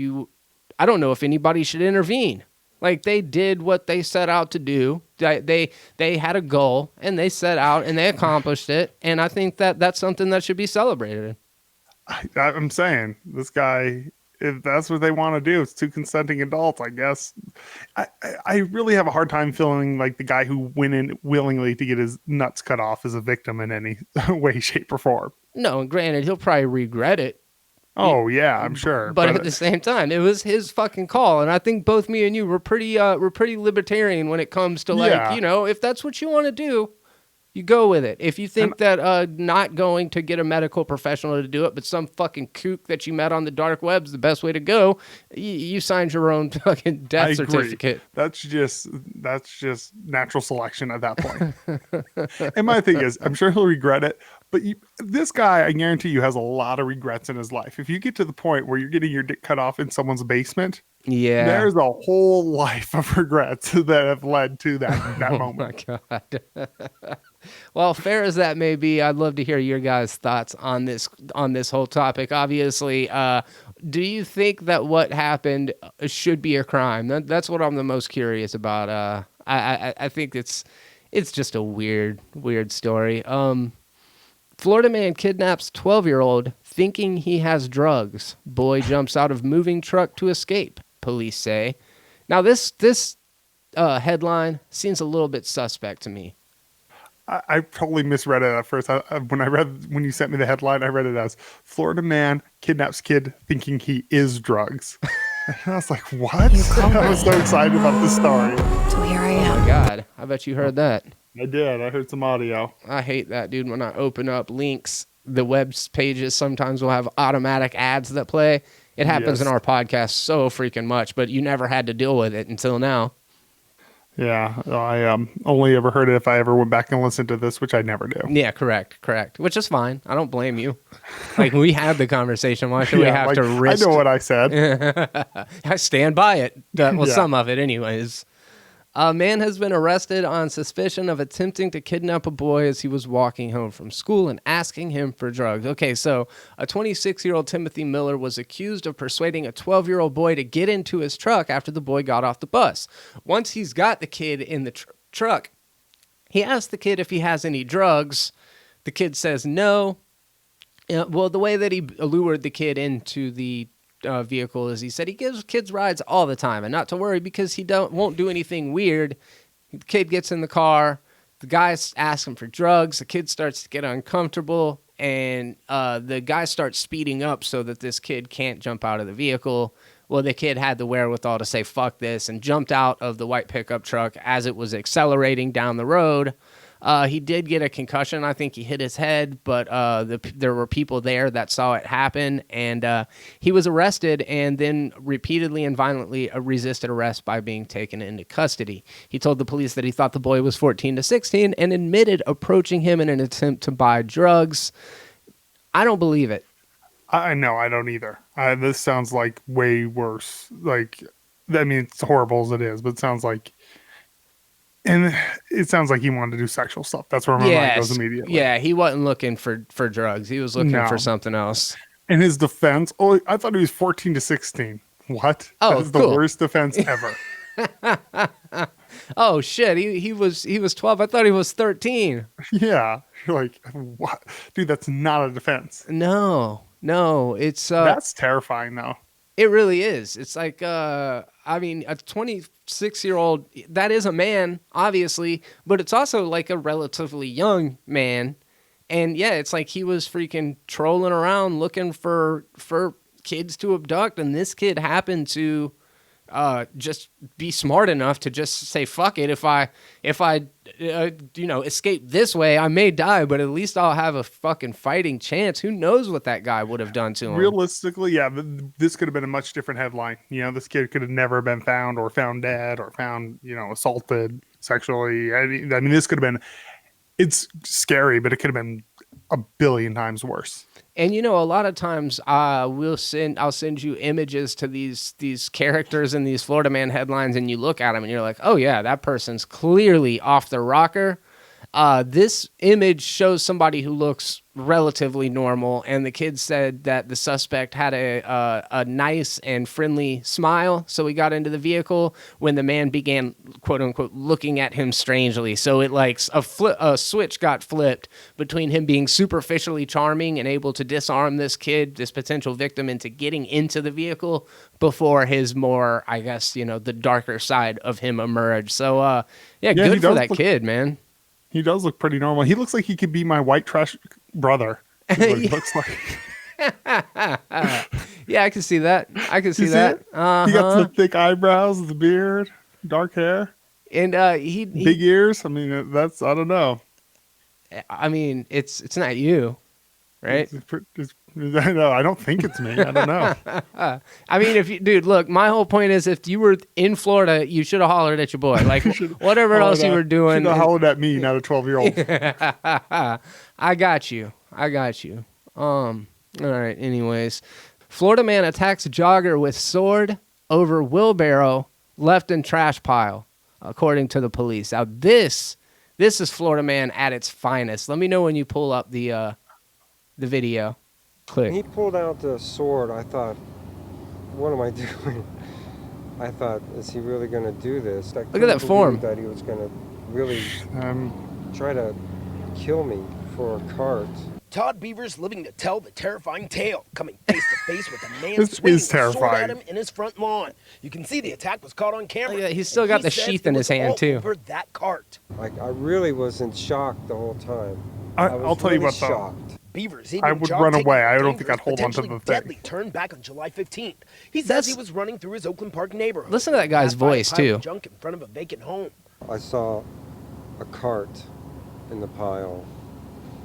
anybody should intervene. Like they did what they set out to do. They had a goal and they set out and they accomplished it. And I think that's something that should be celebrated. I'm saying this guy, if that's what they want to do, it's 2 consenting adults, I guess. I really have a hard time feeling like the guy who went in willingly to get his nuts cut off is a victim in any way, shape, or form. No, and granted, he'll probably regret it. Oh, yeah, I'm sure. But at the same time, it was his fucking call. And I think both me and you were pretty libertarian when it comes to if that's what you want to do, you go with it. If you think that not going to get a medical professional to do it, but some fucking kook that you met on the dark web is the best way to go, you signed your own fucking death certificate. That's just natural selection at that point. And my thing is, I'm sure he'll regret it. But this guy, I guarantee you, has a lot of regrets in his life. If you get to the point where you're getting your dick cut off in someone's basement, there's a whole life of regrets that have led to that moment. Oh my God. Well, fair as that may be, I'd love to hear your guys' thoughts on this whole topic. Obviously, do you think that what happened should be a crime? That's what I'm the most curious about. I think it's just a weird story. Florida man kidnaps 12-year-old thinking he has drugs. Boy jumps out of moving truck to escape, police say. Now, this headline seems a little bit suspect to me. I totally misread it at first. When you sent me the headline, I read it as Florida man kidnaps kid thinking he is drugs. And I was like, what? I was so excited about this story. So here I am. Oh my God. I bet you heard that. I did. I heard some audio. I hate that, dude. When I open up links, the web pages sometimes will have automatic ads that play. It happens in our podcast so freaking much, but you never had to deal with it until now. Yeah, I only ever heard it if I ever went back and listened to this, which I never do. Yeah, correct. Which is fine. I don't blame you. Like, we had the conversation. Why should we have to risk? I know what I said. I stand by it. Some of it anyways. A man has been arrested on suspicion of attempting to kidnap a boy as he was walking home from school and asking him for drugs. Okay, so a 26-year-old Timothy Miller was accused of persuading a 12-year-old boy to get into his truck after the boy got off the bus. Once he's got the kid in the truck, He asks the kid if he has any drugs. The kid says no. Well, the way that he lured the kid into the vehicle is he said he gives kids rides all the time and not to worry because he won't do anything weird. The kid gets in the car. The guy asks him for drugs. The kid starts to get uncomfortable, and the guy starts speeding up so that this kid can't jump out of the vehicle. Well, the kid had the wherewithal to say, fuck this, and jumped out of the white pickup truck as it was accelerating down the road. He did get a concussion. I think he hit his head, but there were people there that saw it happen, and he was arrested and then repeatedly and violently resisted arrest by being taken into custody. He told the police that he thought the boy was 14 to 16 and admitted approaching him in an attempt to buy drugs. I don't believe it. I know, I don't either. This sounds like way worse. Like, I mean, it's horrible as it is, but it sounds like... And it sounds like he wanted to do sexual stuff. That's where my mind goes immediately. Yeah, he wasn't looking for drugs. He was looking for something else. In his defense, I thought he was 14 to 16. What? Oh, that's the worst defense ever. Oh shit, he was 12. I thought he was 13. Yeah. You're like, what? Dude, that's not a defense. No, it's that's terrifying though. It really is. It's like I mean, a 26-year-old, that is a man, obviously, but it's also like a relatively young man. And yeah, it's like he was freaking trolling around looking for kids to abduct, and this kid happened to just be smart enough to just say, fuck it, if I escape this way, I may die, but at least I'll have a fucking fighting chance. Who knows what that guy would have done to him? Realistically, yeah, this could have been a much different headline. This kid could have never been found or found dead or found, assaulted sexually. I mean, this could have been, it's scary, but it could have been a billion times worse. And a lot of times I'll send you images to these characters in these Florida Man headlines, and you look at them and you're like, oh yeah, that person's clearly off the rocker. This image shows somebody who looks relatively normal, and the kid said that the suspect had a nice and friendly smile, so he got into the vehicle when the man began, quote unquote, looking at him strangely. So it like a switch got flipped between him being superficially charming and able to disarm this kid, this potential victim, into getting into the vehicle before his more, I guess, the darker side of him emerged. So yeah, good for that kid, man. He does look pretty normal. He looks like he could be my white trash brother. He looks like. Yeah, I can see that. See that. Uh-huh. He got the thick eyebrows, the beard, dark hair, and he big ears. I mean, I don't know. I mean, it's not you, right? No, I don't think it's me. I don't know. I mean, dude, look, my whole point is if you were in Florida, you should have hollered at your boy. Like, whatever else you were doing. You should have hollered at me, not a 12-year-old. I got you. All right, anyways. Florida man attacks jogger with sword over wheelbarrow left in trash pile, according to the police. Now, this is Florida man at its finest. Let me know when you pull up the video. Click. When he pulled out the sword, I thought, what am I doing? I thought, is he really going to do this? Look at that form. That he was going to really try to kill me for a cart. Todd Beaver's living to tell the terrifying tale, coming face to face with a man swinging a sword at him in his front lawn. You can see the attack was caught on camera. Yeah, he's still got the sheath in his hand too. Over that cart. I really was in shock the whole time. I'll tell you what though. Beaver's I would run away. I don't think I'd hold on to the deadly turn back on July 15th. He says he was running through his Oakland Park neighborhood. Listen to that guy's voice too. Junk in front of a vacant home. I saw a cart in the pile,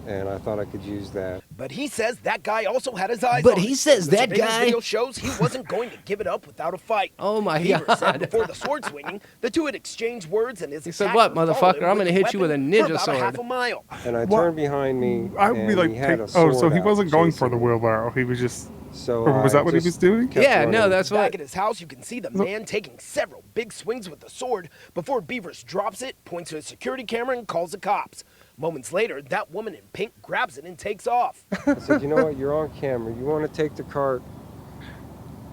and I thought I could use that. But he says that guy also had his eyes on But he it. says that guy... video shows he wasn't going to give it up without a fight. Oh my Beaver God. said before the sword swinging, the two had exchanged words, and he said, what, motherfucker? I'm going to hit you with a ninja sword. Half a mile. And I turned behind me, I would be like, so he wasn't going for the wheelbarrow. He was just... So or was that what he was doing? Yeah, no, that's what... Back at his house, you can see the man taking several big swings with the sword before Beavers drops it, points to a security camera, and calls the cops. Moments later, that woman in pink grabs it and takes off. I said, you know what, you're on camera. You want to take the cart,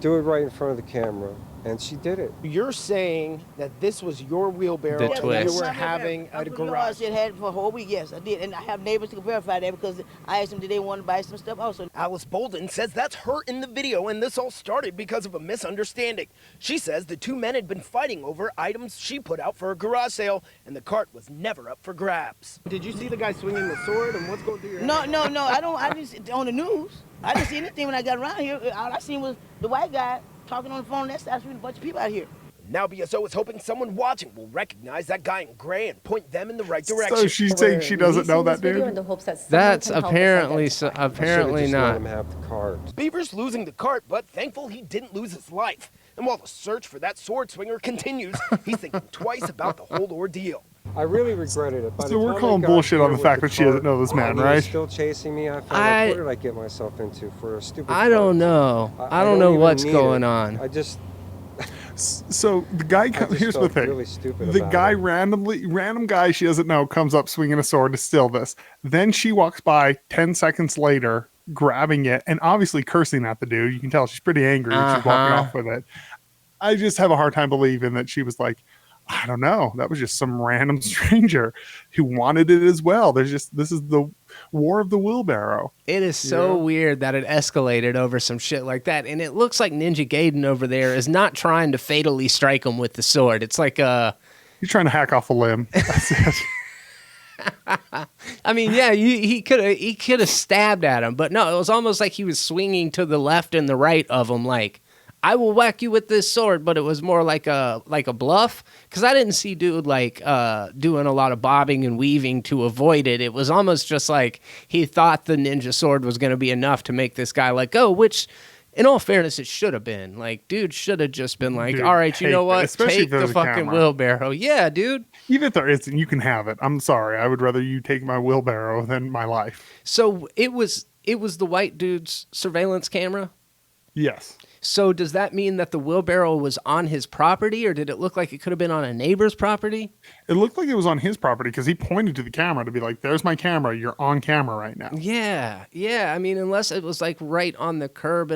do it right in front of the camera. and she did it. You're saying that this was your wheelbarrow The and twist. you were having at a garage. I had it for a whole week, yes, I did. And I have neighbors who can verify that because I asked them, did they want to buy some stuff also. Alice Bolden says that's her in the video, and this all started because of a misunderstanding. She says the two men had been fighting over items she put out for a garage sale, and the cart was never up for grabs. Did you see the guy swinging the sword, and what's going through your head? No, I didn't see it on the news. I didn't see anything when I got around here. All I seen was the white guy talking on the phone. That starts with a bunch of people out here. Now BSO is hoping someone watching will recognize that guy in gray and point them in the right direction. So she's saying she doesn't know that dude? In the hopes that That's someone can help us apparently identify. apparently Just not. let him have the cart. Beaver's losing the cart, but thankful he didn't lose his life. And while the search for that sword swinger continues, he's thinking twice about the whole ordeal. I really regretted it. By So the we're time calling I got bullshit on here the with fact that she doesn't know this man, and he right? was still chasing me. I felt I- like, what did I get myself into for a stupid I don't cart? know. I don't know even what's need going it. on. I just So the guy, just here's the felt thing. really stupid The about guy it. random guy she doesn't know comes up swinging a sword to steal this. Then she walks by 10 seconds later, grabbing it and obviously cursing at the dude. You can tell she's pretty angry when she's walking off with it. I just have a hard time believing that she was like, I don't know. That was just some random stranger who wanted it as well. This is the war of the wheelbarrow. It is so weird that it escalated over some shit like that. And it looks like Ninja Gaiden over there is not trying to fatally strike him with the sword. It's like He's trying to hack off a limb. That's it. I mean, yeah, he could have stabbed at him, but no, it was almost like he was swinging to the left and the right of him, like, I will whack you with this sword, but it was more like a bluff, because I didn't see dude like doing a lot of bobbing and weaving to avoid it. It was almost just like he thought the ninja sword was going to be enough to make this guy let go, which, in all fairness, it should have been. Like, dude should have just been like, Dude, all right, you take know it, what? especially Take if there's the a fucking camera. wheelbarrow. Yeah, dude. Even if there isn't, you can have it. I'm sorry. I would rather you take my wheelbarrow than my life. So it was the white dude's surveillance camera? Yes. So does that mean that the wheelbarrow was on his property, or did it look like it could have been on a neighbor's property? It looked like it was on his property because he pointed to the camera to be like, there's my camera. You're on camera right now. Yeah. I mean, unless it was like right on the curb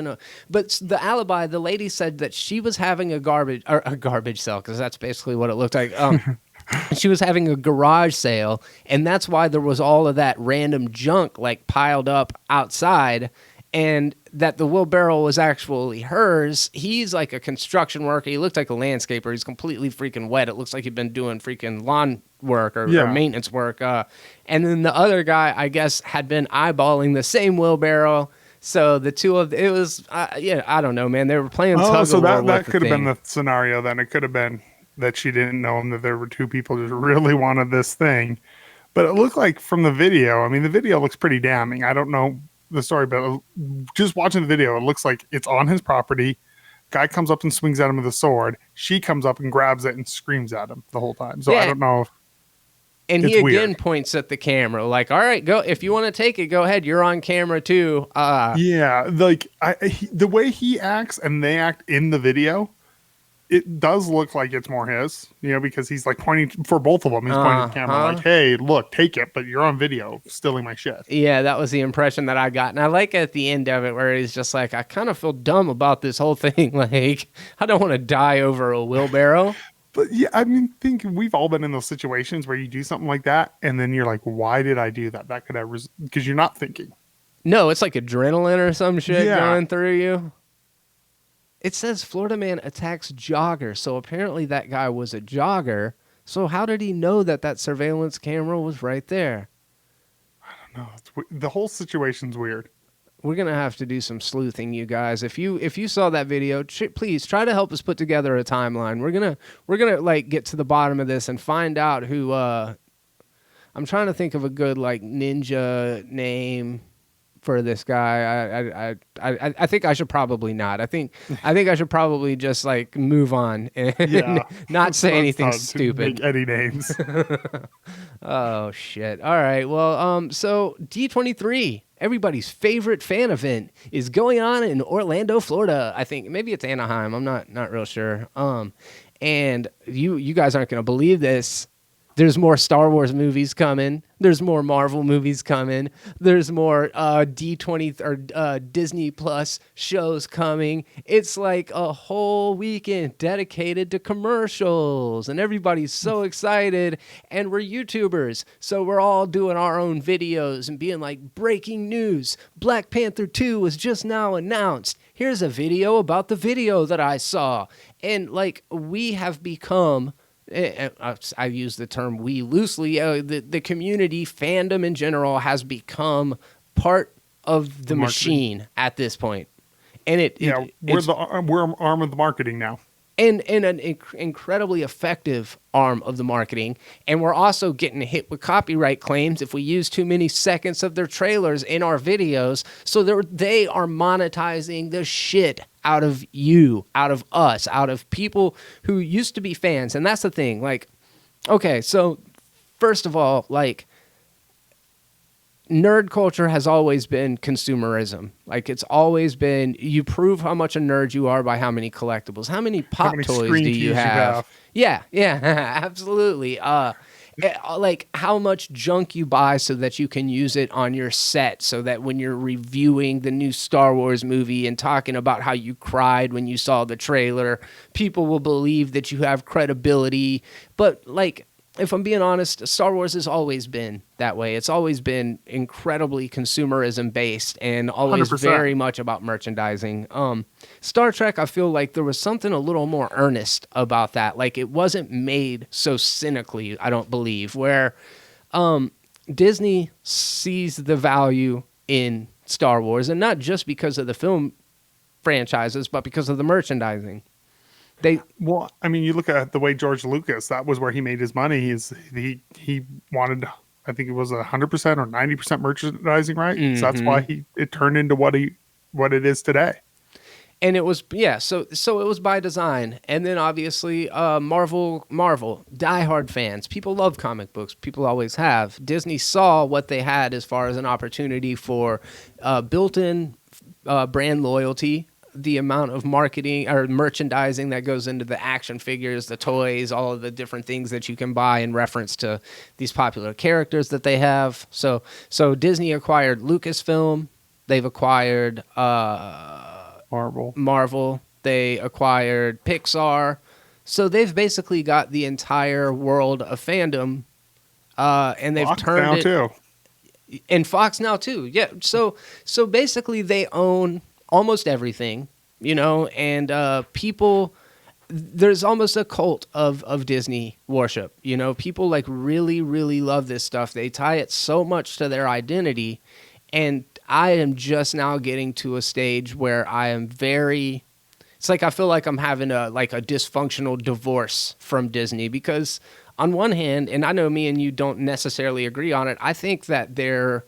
but the alibi, the lady said that she was having a garbage sale, because that's basically what it looked like. She was having a garage sale, and that's why there was all of that random junk like piled up outside. And that the wheelbarrow was actually hers. He's like a construction worker. He looked like a landscaper. He's completely freaking wet. It looks like he'd been doing freaking lawn work or maintenance work. And then the other guy, I guess, had been eyeballing the same wheelbarrow. So the two of it was, I don't know, man. They were playing tug of war. So that with could the have been thing. the scenario then. It could have been that she didn't know him, that there were two people who really wanted this thing. But it looked like from the video, I mean, the video looks pretty damning. I don't know the story, but just watching the video, it looks like it's on his property. Guy comes up and swings at him with a sword. She comes up and grabs it and screams at him the whole time. So I don't know. And he it's again weird. points at the camera, like, all right, go. If you want to take it, go ahead. You're on camera too. Yeah, like the way he acts and they act in the video, it does look like it's more his, because he's like pointing for both of them. He's pointing at the camera like, hey, look, take it, but you're on video stealing my shit. Yeah, that was the impression that I got. And I like at the end of it where he's just like, I kind of feel dumb about this whole thing. Like, I don't want to die over a wheelbarrow. But yeah, I mean, think we've all been in those situations where you do something like that, and then you're like, why did I do that? That could have, because you're not thinking. No, it's like adrenaline or some shit Yeah. going through you. It says Florida man attacks jogger. So apparently that guy was a jogger. So how did he know that surveillance camera was right there? No, the whole situation's weird. We're gonna have to do some sleuthing, you guys. If you saw that video, please try to help us put together a timeline. We're gonna like get to the bottom of this and find out who. I'm trying to think of a good like ninja name for this guy. I think I should probably not. I think I should probably just like move on and not say anything stupid. Make any names. Oh shit. All right. Well, so D23, everybody's favorite fan event, is going on in Orlando, Florida. I think maybe it's Anaheim. I'm not real sure. And you guys aren't going to believe this. There's more Star Wars movies coming. There's more Marvel movies coming. There's more D20 or Disney Plus shows coming. It's like a whole weekend dedicated to commercials, and everybody's so excited. And we're YouTubers, so we're all doing our own videos and being like, breaking news, Black Panther 2 was just now announced. Here's a video about the video that I saw. And like, we have become, I use the term we loosely, the community, fandom in general, has become part of the machine at this point. And we're an arm of the marketing now. And an incredibly effective arm of the marketing. And we're also getting hit with copyright claims if we use too many seconds of their trailers in our videos. So they are monetizing the shit out of you, out of us, out of people who used to be fans. And that's the thing. Like, okay, so first of all, like, nerd culture has always been consumerism. Like, it's always been, you prove how much a nerd you are by how many collectibles, how many pop toys do you have? Yeah, absolutely. Like, how much junk you buy so that you can use it on your set, so that when you're reviewing the new Star Wars movie and talking about how you cried when you saw the trailer, people will believe that you have credibility. But like, if I'm being honest, Star Wars has always been that way. It's always been incredibly consumerism based and always 100%. Very much about merchandising. Star Trek, I feel like there was something a little more earnest about that. Like, it wasn't made so cynically, I don't believe, where Disney sees the value in Star Wars, and not just because of the film franchises, but because of the merchandising. Well, I mean, you look at the way George Lucas, that was where he made his money. He wanted, I think it was 100% or 90% merchandising, right? Mm-hmm. So that's why it turned into what it is today. And it was, so it was by design. And then obviously Marvel, diehard fans. People love comic books. People always have. Disney saw what they had as far as an opportunity for built-in brand loyalty, the amount of marketing or merchandising that goes into the action figures, the toys, all of the different things that you can buy in reference to these popular characters that they have. So Disney acquired Lucasfilm. They've acquired Marvel. They acquired Pixar. So they've basically got the entire world of fandom, and they've turned it. Too. And Fox now too. Yeah. So basically they own almost everything, and people, there's almost a cult of Disney worship. People like really, really love this stuff. They tie it so much to their identity, and I am just now getting to a stage where I am it's like I feel like I'm having a dysfunctional divorce from Disney, because on one hand, and I know me and you don't necessarily agree on it, I think that there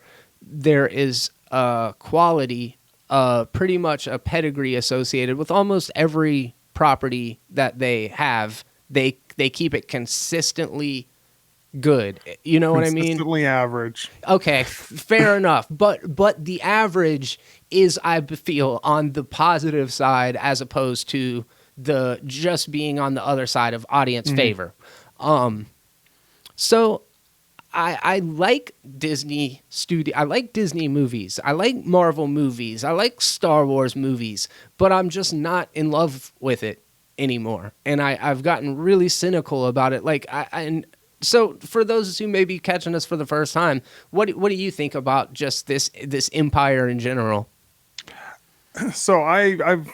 is a quality, pretty much a pedigree associated with almost every property that they have. They keep it consistently good. You know what I mean? Consistently average. Okay, fair enough. But the average is, I feel, on the positive side as opposed to the just being on the other side of audience favor. So I like Disney studio. I like Disney movies. I like Marvel movies. I like Star Wars movies, but I'm just not in love with it anymore. And I've gotten really cynical about it. So for those who may be catching us for the first time, what do you think about just this empire in general? So I've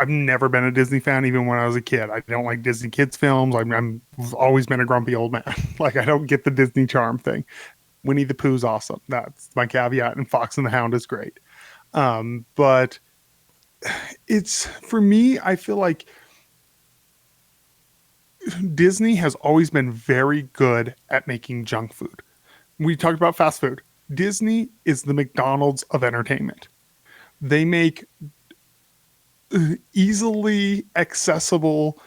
never been a Disney fan, even when I was a kid. I don't like Disney kids films. I've always been a grumpy old man. Like, I don't get the Disney charm thing. Winnie the Pooh's awesome. That's my caveat. And Fox and the Hound is great. But it's, for me, I feel like Disney has always been very good at making junk food. We talked about fast food. Disney is the McDonald's of entertainment. They make easily accessible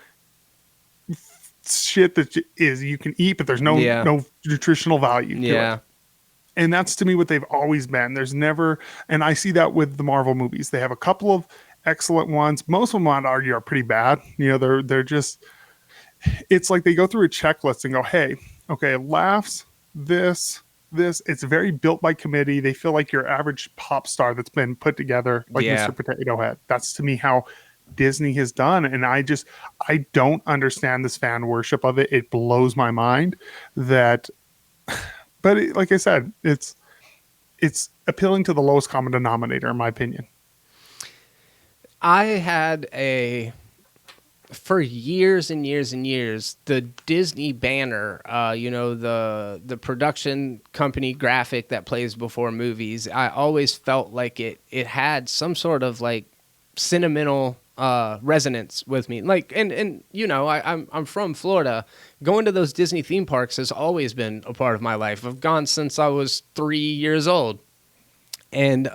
shit that you can eat, but there's no nutritional value to it. And that's, to me, what they've always been. There's never, and I see that with the Marvel movies. They have a couple of excellent ones. Most of them, I'd argue, are pretty bad. They're just, it's like they go through a checklist and go, hey, okay, laughs, this, this. It's very built by committee. They feel like your average pop star that's been put together, like Yeah. Mr. Potato Head. That's to me how Disney has done. And I don't understand this fan worship of it. It blows my mind that, but like I said, it's appealing to the lowest common denominator, in my opinion. I had for years and years and years, the Disney banner, the production company graphic that plays before movies, I always felt like it had some sort of like sentimental resonance with me. Like, and I'm from Florida. Going to those Disney theme parks has always been a part of my life. I've gone since I was 3 years old. And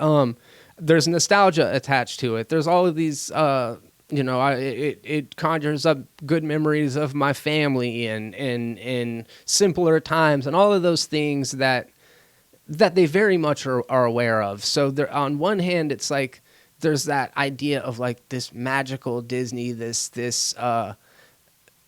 there's nostalgia attached to it. There's all of these, it conjures up good memories of my family and simpler times and all of those things that they very much are aware of. So there, on one hand, it's like there's that idea of like this magical Disney, this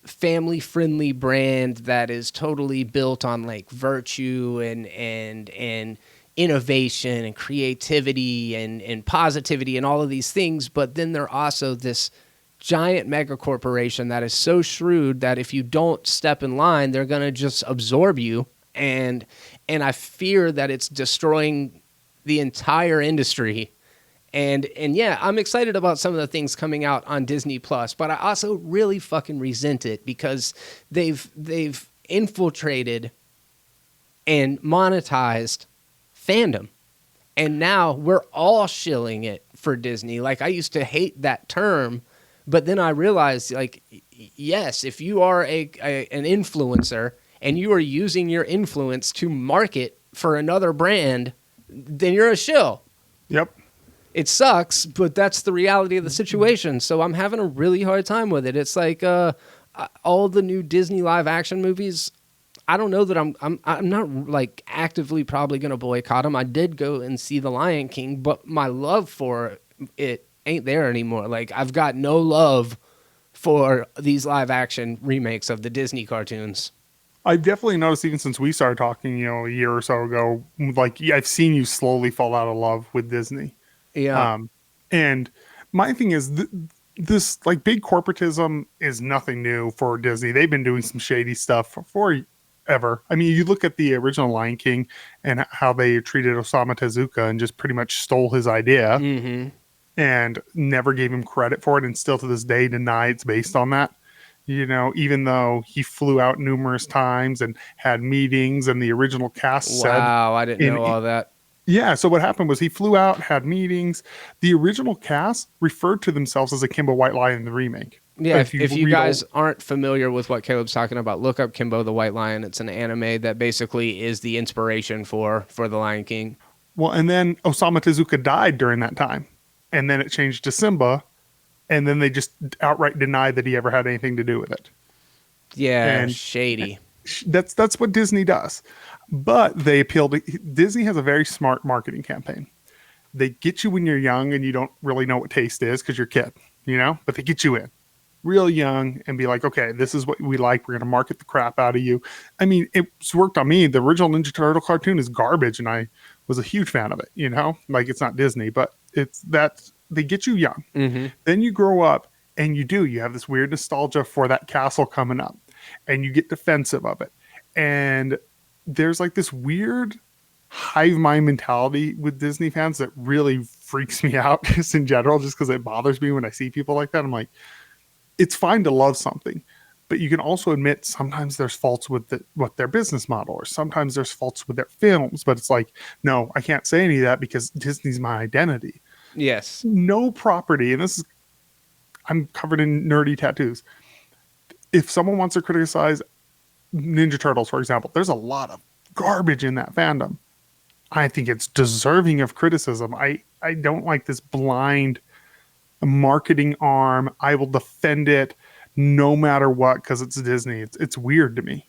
family-friendly brand that is totally built on like virtue and innovation and creativity and positivity and all of these things. But then they're also this giant mega corporation that is so shrewd that if you don't step in line, they're going to just absorb you. And I fear that it's destroying the entire industry. And yeah, I'm excited about some of the things coming out on Disney Plus, but I also really fucking resent it because they've infiltrated and monetized Fandom. And now we're all shilling it for Disney. Like, I used to hate that term, but then I realized, like, yes, if you are an influencer and you are using your influence to market for another brand, then you're a shill. Yep. It sucks, but that's the reality of the situation. So I'm having a really hard time with it. It's like all the new Disney live action movies. I don't know that I'm not like actively probably going to boycott them. I did go and see The Lion King, but my love for it ain't there anymore. Like, I've got no love for these live action remakes of the Disney cartoons. I've definitely noticed, even since we started talking, a year or so ago, like, I've seen you slowly fall out of love with Disney. Yeah. And my thing is, this like big corporatism is nothing new for Disney. They've been doing some shady stuff for ever. I mean, you look at the original Lion King and how they treated Osamu Tezuka and just pretty much stole his idea and never gave him credit for it, and still to this day deny it's based on that. Even though he flew out numerous times and had meetings, and the original cast said, wow, I didn't know all that. Yeah, so what happened was he flew out, had meetings. The original cast referred to themselves as a Kimbo White Lion in the remake. Yeah, if you guys aren't familiar with what Caleb's talking about, look up Kimbo the White Lion. It's an anime that basically is the inspiration for The Lion King. Well, and then Osamu Tezuka died during that time. And then it changed to Simba. And then they just outright denied that he ever had anything to do with it. Yeah, and shady. That's what Disney does. But they appeal to... Disney has a very smart marketing campaign. They get you when you're young and you don't really know what taste is because you're a kid, But they get you in real young and be like, okay, this is what we like. We're going to market the crap out of you. I mean, it's worked on me. The original Ninja Turtle cartoon is garbage, and I was a huge fan of it, Like, it's not Disney, but it's that they get you young. Mm-hmm. Then you grow up and you have this weird nostalgia for that castle coming up, and you get defensive of it. And there's like this weird hive mind mentality with Disney fans that really freaks me out just in general, just because it bothers me when I see people like that. I'm like, it's fine to love something, but you can also admit sometimes there's faults with what their business model, or sometimes there's faults with their films, but it's like, no, I can't say any of that because Disney's my identity. Yes. No property, and I'm covered in nerdy tattoos. If someone wants to criticize Ninja Turtles, for example, there's a lot of garbage in that fandom. I think it's deserving of criticism. I don't like this blind marketing arm. I will defend it no matter what because it's Disney. It's weird to me.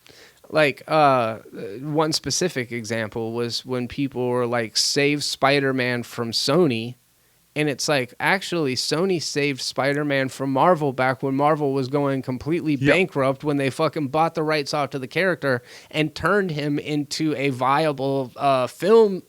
Like, one specific example was when people were like, save Spider-Man from Sony, And it's like, actually, Sony saved Spider-Man from Marvel back when Marvel was going completely bankrupt, when they fucking bought the rights off to the character and turned him into a viable film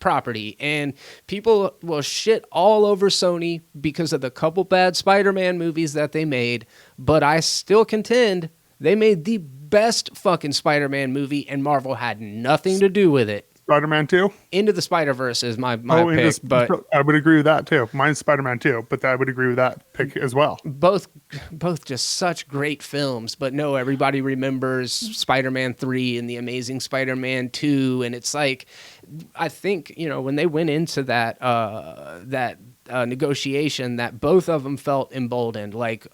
property. And people will shit all over Sony because of the couple bad Spider-Man movies that they made. But I still contend they made the best fucking Spider-Man movie, and Marvel had nothing to do with it. Spider-Man 2? Into the Spider-Verse is my pick, but I would agree with that too. Mine's Spider-Man 2, but I would agree with that pick as well. Both just such great films, but no, everybody remembers Spider-Man 3 and The Amazing Spider-Man 2, and it's like, I think, you know, when they went into that negotiation, that both of them felt emboldened. Like,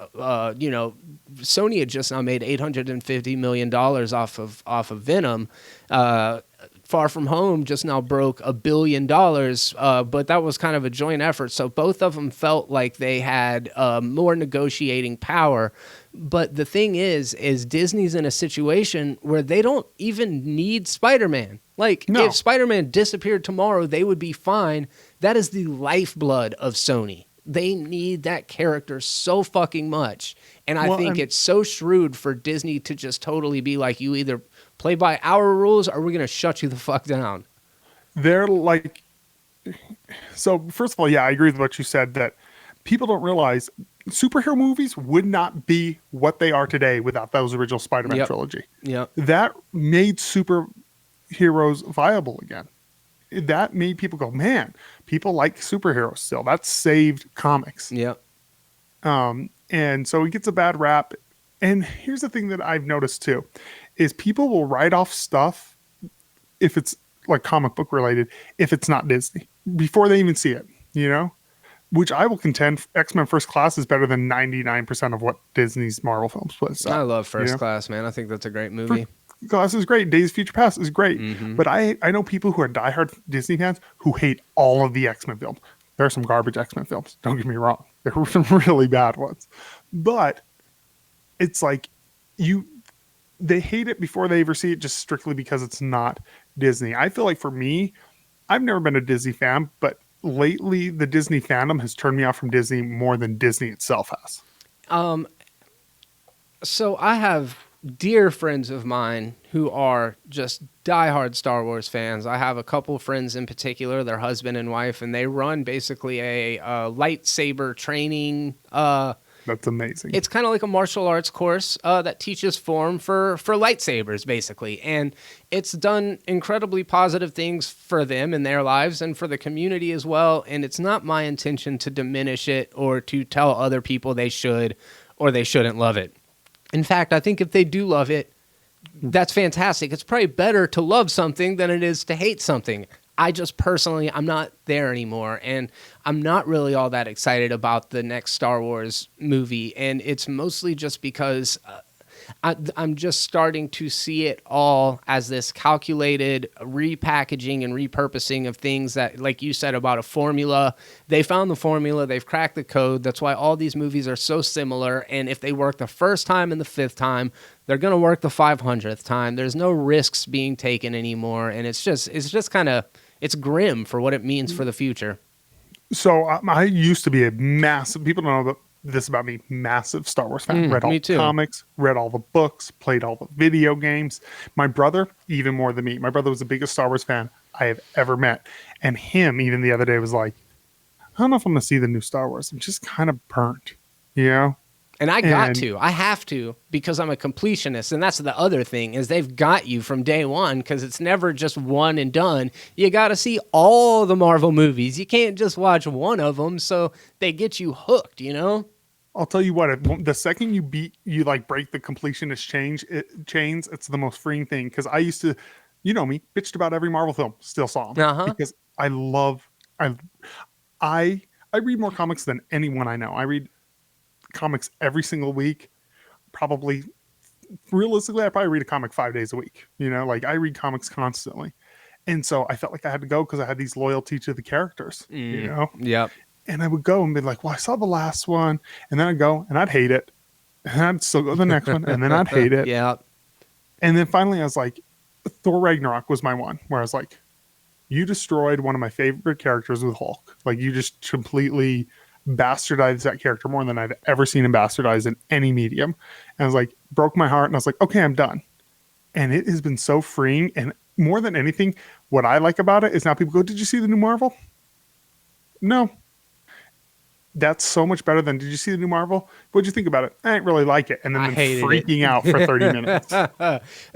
you know, Sony had just now made $850 million off of Venom. Far From Home just now broke $1 billion, but that was kind of a joint effort. So both of them felt like they had more negotiating power. But the thing is Disney's in a situation where they don't even need Spider-Man. Like, if Spider-Man disappeared tomorrow, they would be fine. That is the lifeblood of Sony. They need that character so fucking much. And I think it's so shrewd for Disney to just totally be like, you either play by our rules or we're going to shut you the fuck down. They're like, so first of all, yeah, I agree with what you said, that people don't realize superhero movies would not be what they are today without those original Spider-Man trilogy. Yeah. That made superheroes viable again. That made people go, man, people like superheroes still. That saved comics. Yeah. And so it gets a bad rap. And here's the thing that I've noticed too, is people will write off stuff if it's like comic book related, if it's not Disney, before they even see it, you know? Which I will contend X-Men First Class is better than 99% of what Disney's Marvel films put. I love First Class, man. I think that's a great movie. First Class is great. Days of Future Past is great. But I know people who are diehard Disney fans who hate all of the X-Men films. There are some garbage X-Men films. Don't get me wrong. There were some really bad ones. But it's like they hate it before they ever see it, just strictly because it's not Disney. I feel like for me, I've never been a Disney fan, but lately the Disney fandom has turned me off from Disney more than Disney itself has. So I have dear friends of mine who are just diehard Star Wars fans. I have a couple friends in particular, their husband and wife, and they run basically a lightsaber training. That's amazing. It's kind of like a martial arts course that teaches form for lightsabers, basically. And it's done incredibly positive things for them in their lives and for the community as well. And it's not my intention to diminish it or to tell other people they should or they shouldn't love it. In fact, I think if they do love it, that's fantastic. It's probably better to love something than it is to hate something. I just personally, I'm not there anymore, and I'm not really all that excited about the next Star Wars movie, and it's mostly just because I'm just starting to see it all as this calculated repackaging and repurposing of things that, like you said about a formula, they found the formula, they've cracked the code. That's why all these movies are so similar, and if they work the first time and the fifth time, they're going to work the 500th time. There's no risks being taken anymore, and it's just kind of, it's grim for what it means for the future. So I used to be a massive, people don't know this about me, massive Star Wars fan. Read all the comics, read all the books, played all the video games. My brother, even more than me. My brother was the biggest Star Wars fan I have ever met. And him, even the other day, was like, I don't know if I'm going to see the new Star Wars. I'm just kind of burnt, you know? And I have to, because I'm a completionist. And that's the other thing, is they've got you from day one, because it's never just one and done. You got to see all the Marvel movies. You can't just watch one of them, so they get you hooked, you know? I'll tell you what, the second you like break the completionist chains, it's the most freeing thing. Because I used to, you know me, bitched about every Marvel film, still saw them. Because I read more comics than anyone I know. I read comics every single week. Probably, realistically, I probably read a comic 5 days a week. You know, like I read comics constantly. And so I felt like I had to go because I had these loyalty to the characters, you know? Yep. And I would go and be like, well, I saw the last one. And then I'd go and I'd hate it. And I'd still go to the next one. And then I'd hate it. Yeah. And then finally I was like, Thor Ragnarok was my one where I was like, You destroyed one of my favorite characters with Hulk. Like, you just completely bastardized that character more than I've ever seen him bastardized in any medium. And I was like, broke my heart. And I was like, okay, I'm done. And it has been so freeing. And more than anything, what I like about it is now people go, did you see the new Marvel? No. That's so much better than, did you see the new Marvel? What'd you think about it? I didn't really like it. And then freaking out for 30 minutes.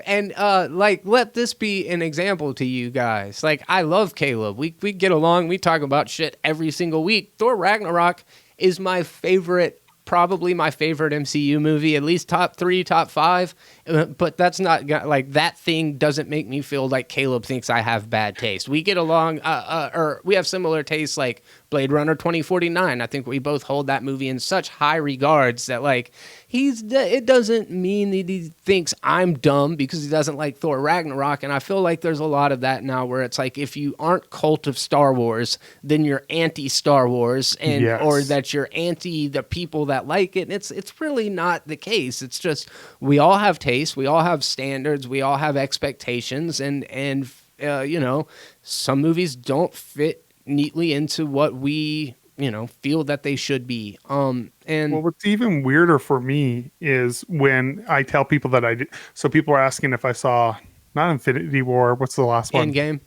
And like, let this be an example to you guys. Like, I love Caleb. We get along. We talk about shit every single week. Thor Ragnarok is my favorite, probably my favorite MCU movie, at least top 3, top 5. But that's not like, that thing doesn't make me feel like Caleb thinks I have bad taste. We get along, or we have similar tastes, like Blade Runner 2049. I think we both hold that movie in such high regards that, like, it doesn't mean that he thinks I'm dumb because he doesn't like Thor Ragnarok. And I feel like there's a lot of that now where it's like, if you aren't cult of Star Wars, then you're anti-Star Wars, and Yes. or that you're anti the people that like it. And it's really not the case. It's just, we all have tastes, we all have standards, we all have expectations, and you know, some movies don't fit neatly into what we, you know, feel that they should be. And Well, what's even weirder for me is when I tell people that I did. So people are asking if I saw, not Infinity War, what's the last one? Endgame.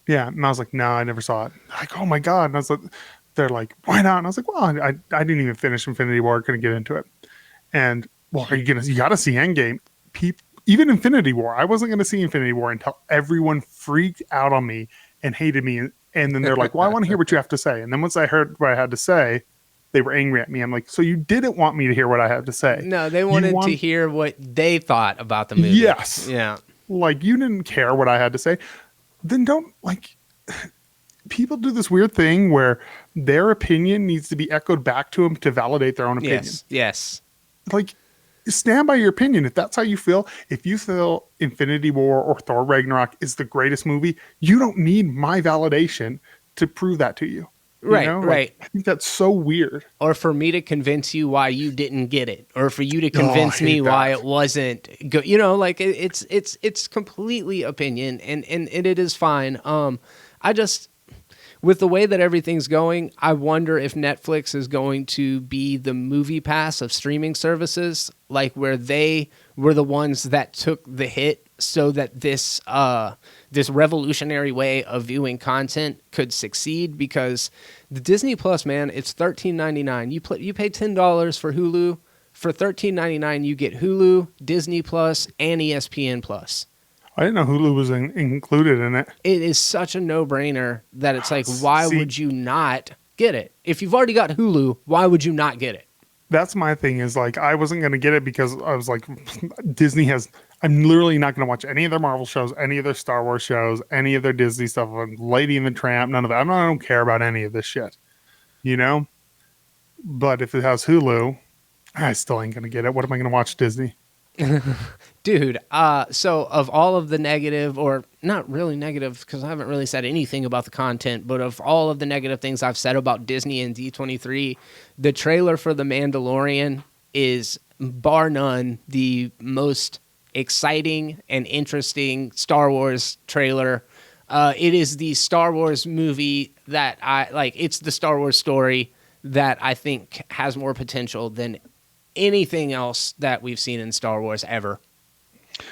Yeah. And I was like, no, I never saw it. They're like, oh my God. And I was like, they're like, why not? And I was like, well, I didn't even finish Infinity War. Couldn't get into it. And, well, you got to see Endgame. Even Infinity War. I wasn't going to see Infinity War until everyone freaked out on me and hated me. And then they're like, well, I want to hear what you have to say. And then once I heard what I had to say, they were angry at me. I'm like, so you didn't want me to hear what I had to say? No, they wanted to hear what they thought about the movie. Yes. Yeah. Like, you didn't care what I had to say. Then don't, like, people do this weird thing where their opinion needs to be echoed back to them to validate their own opinion. Yes. Like, stand by your opinion. If that's how you feel, if you feel Infinity War or Thor Ragnarok is the greatest movie, you don't need my validation to prove that to you. Right, Like, right. I think that's so weird. Or for me to convince you why you didn't get it, or for you to convince me why it wasn't good. You know, like, it's completely opinion, and it is fine. I just, with the way that everything's going, I wonder if Netflix is going to be the movie pass of streaming services, like where they were the ones that took the hit so that this revolutionary way of viewing content could succeed. Because the Disney Plus, man, it's $13.99. You pay $10 for Hulu. For $13.99, you get Hulu, Disney Plus, and ESPN Plus. I didn't know Hulu was included in it. It is such a no-brainer that it's like, why would you not get it? If you've already got Hulu, why would you not get it? That's my thing, is like, I wasn't going to get it because I was like, I'm literally not going to watch any of their Marvel shows, any of their Star Wars shows, any of their Disney stuff, Lady and the Tramp, none of that. I don't care about any of this shit, you know? But if it has Hulu, I still ain't going to get it. What am I going to watch, Disney? Dude, so of all of the negative, or not really negative, because I haven't really said anything about the content, but of all of the negative things I've said about Disney and D23, the trailer for The Mandalorian is, bar none, the most exciting and interesting Star Wars trailer. It is the Star Wars movie that I like. It's the Star Wars story that I think has more potential than anything else that we've seen in Star Wars ever.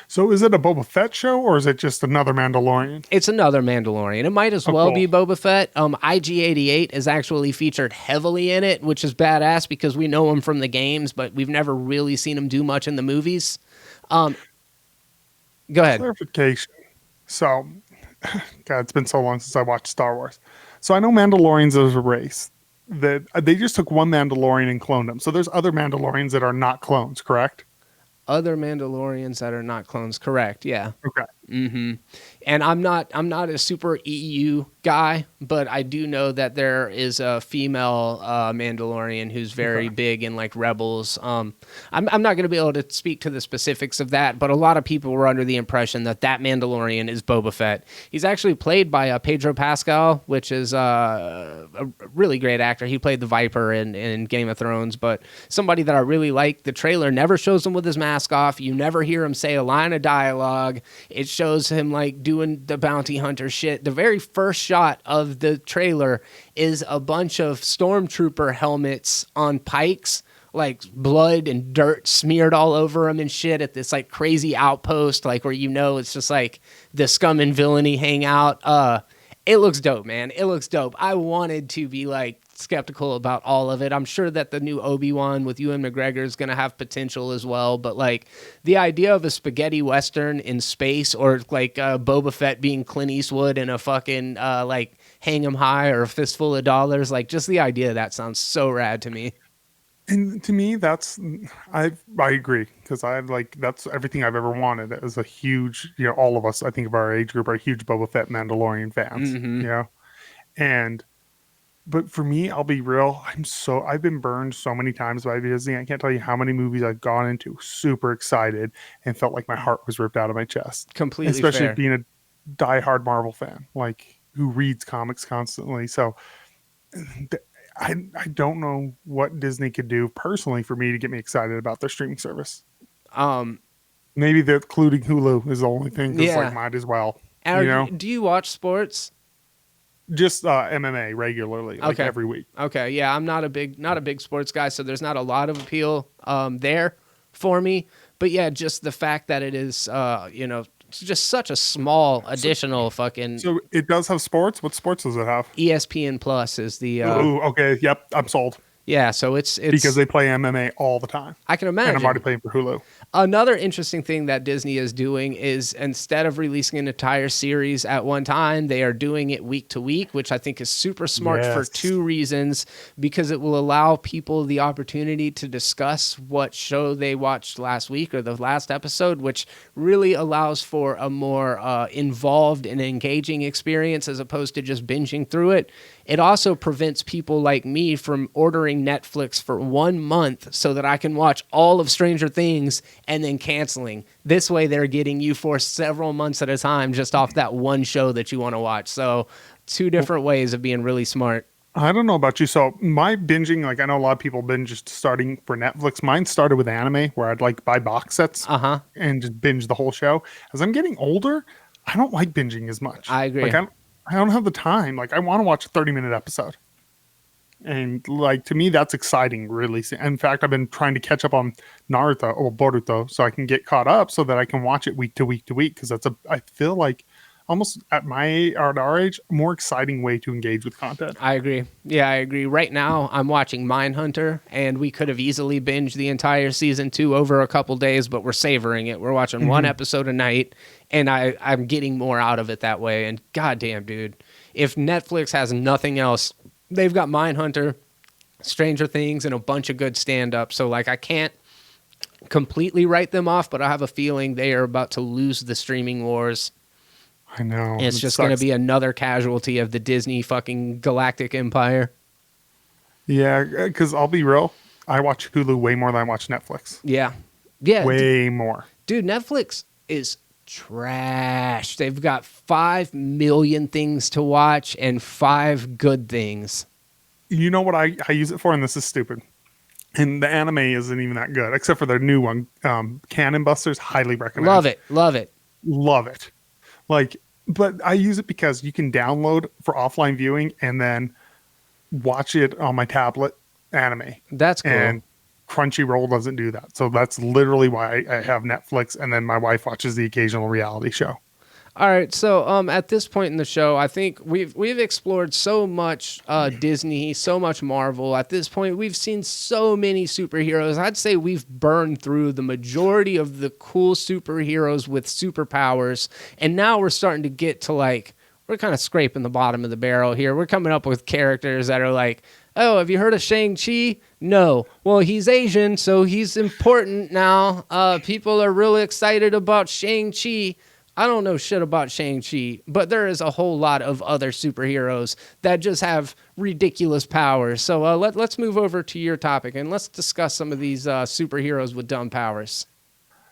So is it a Boba Fett show, or is it just another Mandalorian? It's another Mandalorian. It might as well be Boba Fett. IG-88 is actually featured heavily in it, which is badass because we know him from the games, but we've never really seen him do much in the movies. Go ahead. Clarification. So, God, it's been so long since I watched Star Wars. So I know Mandalorians is a race that they just took one Mandalorian and cloned him. So there's other Mandalorians that are not clones, correct? Other Mandalorians that are not clones, correct? Yeah. Okay. Mm-hmm. And I'm not a super EU guy, but I do know that there is a female Mandalorian who's very big in like Rebels. I'm not going to be able to speak to the specifics of that, but a lot of people were under the impression that Mandalorian is Boba Fett. He's actually played by Pedro Pascal, which is a really great actor. He played the Viper in Game of Thrones, but somebody that I really like. The trailer never shows him with his mask off. You never hear him say a line of dialogue. It shows him like doing the bounty hunter shit. The very first shot of the trailer is a bunch of stormtrooper helmets on pikes, like blood and dirt smeared all over them and shit at this like crazy outpost, like where it's just like the scum and villainy hang out. It looks dope, man. It looks dope. I wanted to be like skeptical about all of it. I'm sure that the new Obi-Wan with Ewan McGregor is going to have potential as well, but like the idea of a spaghetti western in space, or like Boba Fett being Clint Eastwood in a fucking like Hang 'em High or A Fistful of Dollars, like just the idea of that sounds so rad to me. And to me, I agree, because that's everything I've ever wanted. As a huge, all of us, I think of our age group, are huge Boba Fett Mandalorian fans, but for me, I'll be real, I've been burned so many times by Disney. I can't tell you how many movies I've gone into super excited and felt like my heart was ripped out of my chest. Completely especially fair. being a diehard Marvel fan, like who reads comics constantly. So I don't know what Disney could do personally for me to get me excited about their streaming service. Maybe they're including Hulu is the only thing. Like, might as well. Do you watch sports? Just MMA regularly, like every week. Okay, yeah, I'm not a big sports guy, so there's not a lot of appeal there for me. But yeah, just the fact that it is, it's just such a small additional fucking. So it does have sports. What sports does it have? ESPN Plus is the. Ooh, okay, yep, I'm sold. Yeah, so it's because they play MMA all the time. I can imagine. And I'm already playing for Hulu. Another interesting thing that Disney is doing is, instead of releasing an entire series at one time, they are doing it week to week, which I think is super smart for two reasons. Because it will allow people the opportunity to discuss what show they watched last week or the last episode, which really allows for a more involved and engaging experience as opposed to just binging through it. It also prevents people like me from ordering Netflix for 1 month so that I can watch all of Stranger Things and then canceling. This way they're getting you for several months at a time just off that one show that you want to watch. So 2 different ways of being really smart. I don't know about you. So my binging, like I know a lot of people binge just starting for Netflix. Mine started with anime where I'd like buy box sets and just binge the whole show. As I'm getting older, I don't like binging as much. I agree. Like I don't have the time. Like I want to watch a 30-minute episode. And like to me, that's exciting, really. In fact, I've been trying to catch up on Naruto or Boruto so I can get caught up so that I can watch it week to week to week. Because I feel like almost at our age, a more exciting way to engage with content. I agree. Yeah, I agree. Right now, I'm watching Mindhunter, and we could have easily binged the entire season 2 over a couple days, but we're savoring it. We're watching one episode a night, and I'm getting more out of it that way. And goddamn, dude, if Netflix has nothing else, they've got Mindhunter, Stranger Things, and a bunch of good stand-up. So, like, I can't completely write them off, but I have a feeling they are about to lose the streaming wars. I know. It's just going to be another casualty of the Disney fucking galactic empire. Yeah, because I'll be real. I watch Hulu way more than I watch Netflix. Yeah. Yeah. Way more. Dude, Netflix is trash. They've got 5 million things to watch and 5 good things. You know what I use it for? And this is stupid. And the anime isn't even that good, except for their new one. Cannon Busters, highly recommend. Love it. Love it. Love it. Like, but I use it because you can download for offline viewing and then watch it on my tablet anime. That's cool. And Crunchyroll doesn't do that. So that's literally why I have Netflix, and then my wife watches the occasional reality show. All right, so at this point in the show, I think we've explored so much Disney, so much Marvel. At this point, we've seen so many superheroes. I'd say we've burned through the majority of the cool superheroes with superpowers, and now we're starting to get to we're kind of scraping the bottom of the barrel here. We're coming up with characters that are like, oh, have you heard of Shang-Chi? No. Well, he's Asian, so he's important now. People are really excited about Shang-Chi. I don't know shit about Shang-Chi, but there is a whole lot of other superheroes that just have ridiculous powers. So let's move over to your topic and let's discuss some of these superheroes with dumb powers.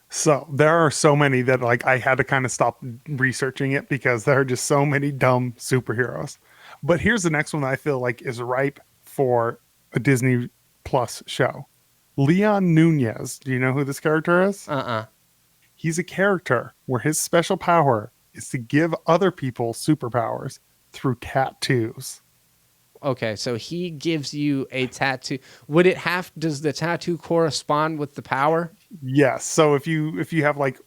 So there are so many that like I had to kind of stop researching it because there are just so many dumb superheroes. But here's the next one that I feel like is ripe for a Disney Plus show. Leon Nunez. Do you know who this character is? He's a character where his special power is to give other people superpowers through tattoos. Okay, so he gives you a tattoo. Does the tattoo correspond with the power? Yes. So if you have like,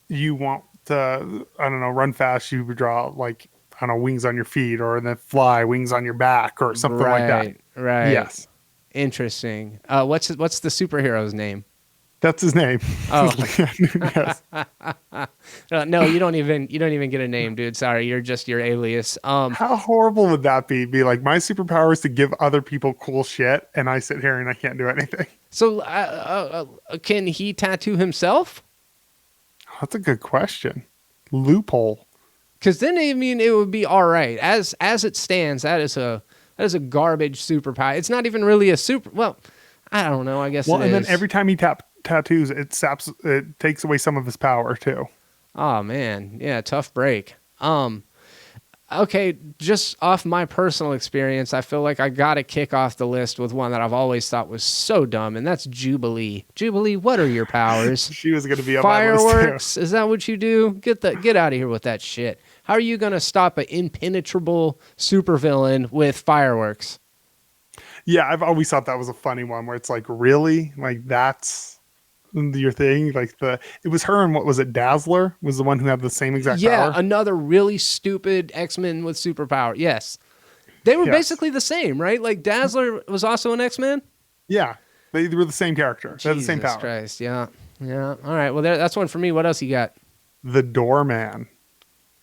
you want to, I don't know, run fast, you would draw like, I don't know, wings on your feet, or then fly, wings on your back, or something like that. Right. Yes. Interesting. What's the superhero's name? That's his name. Oh. Yes. No, you don't even get a name, dude. Sorry, you're just your alias. How horrible would that be? Be like, my superpower is to give other people cool shit, and I sit here and I can't do anything. So, can he tattoo himself? That's a good question. Loophole. Because then, I mean, it would be all right. As it stands, that is a garbage superpower. It's not even really a super. Well, I don't know. I guess. Well, and is. then every time he tattoos, it takes away some of his power too. Oh man, yeah, tough break. Okay, just off my personal experience, I feel like I gotta kick off the list with one that I've always thought was so dumb, and that's Jubilee. Jubilee, what are your powers? She was gonna be on fireworks. My list too. Is that what you do? Get out of here with that shit. How are you gonna stop an impenetrable supervillain with fireworks? Yeah, I've always thought that was a funny one where it's like, really? Like that's your thing? Like it was her and what was it? Dazzler was the one who had the same exact power? Yeah, another really stupid X-Men with superpower. Yes. They were basically the same, right? Like Dazzler was also an X-Men? Yeah. They were the same character. They had the same power. Jesus Christ, yeah. Yeah. All right. Well, that's one for me. What else you got? The Doorman.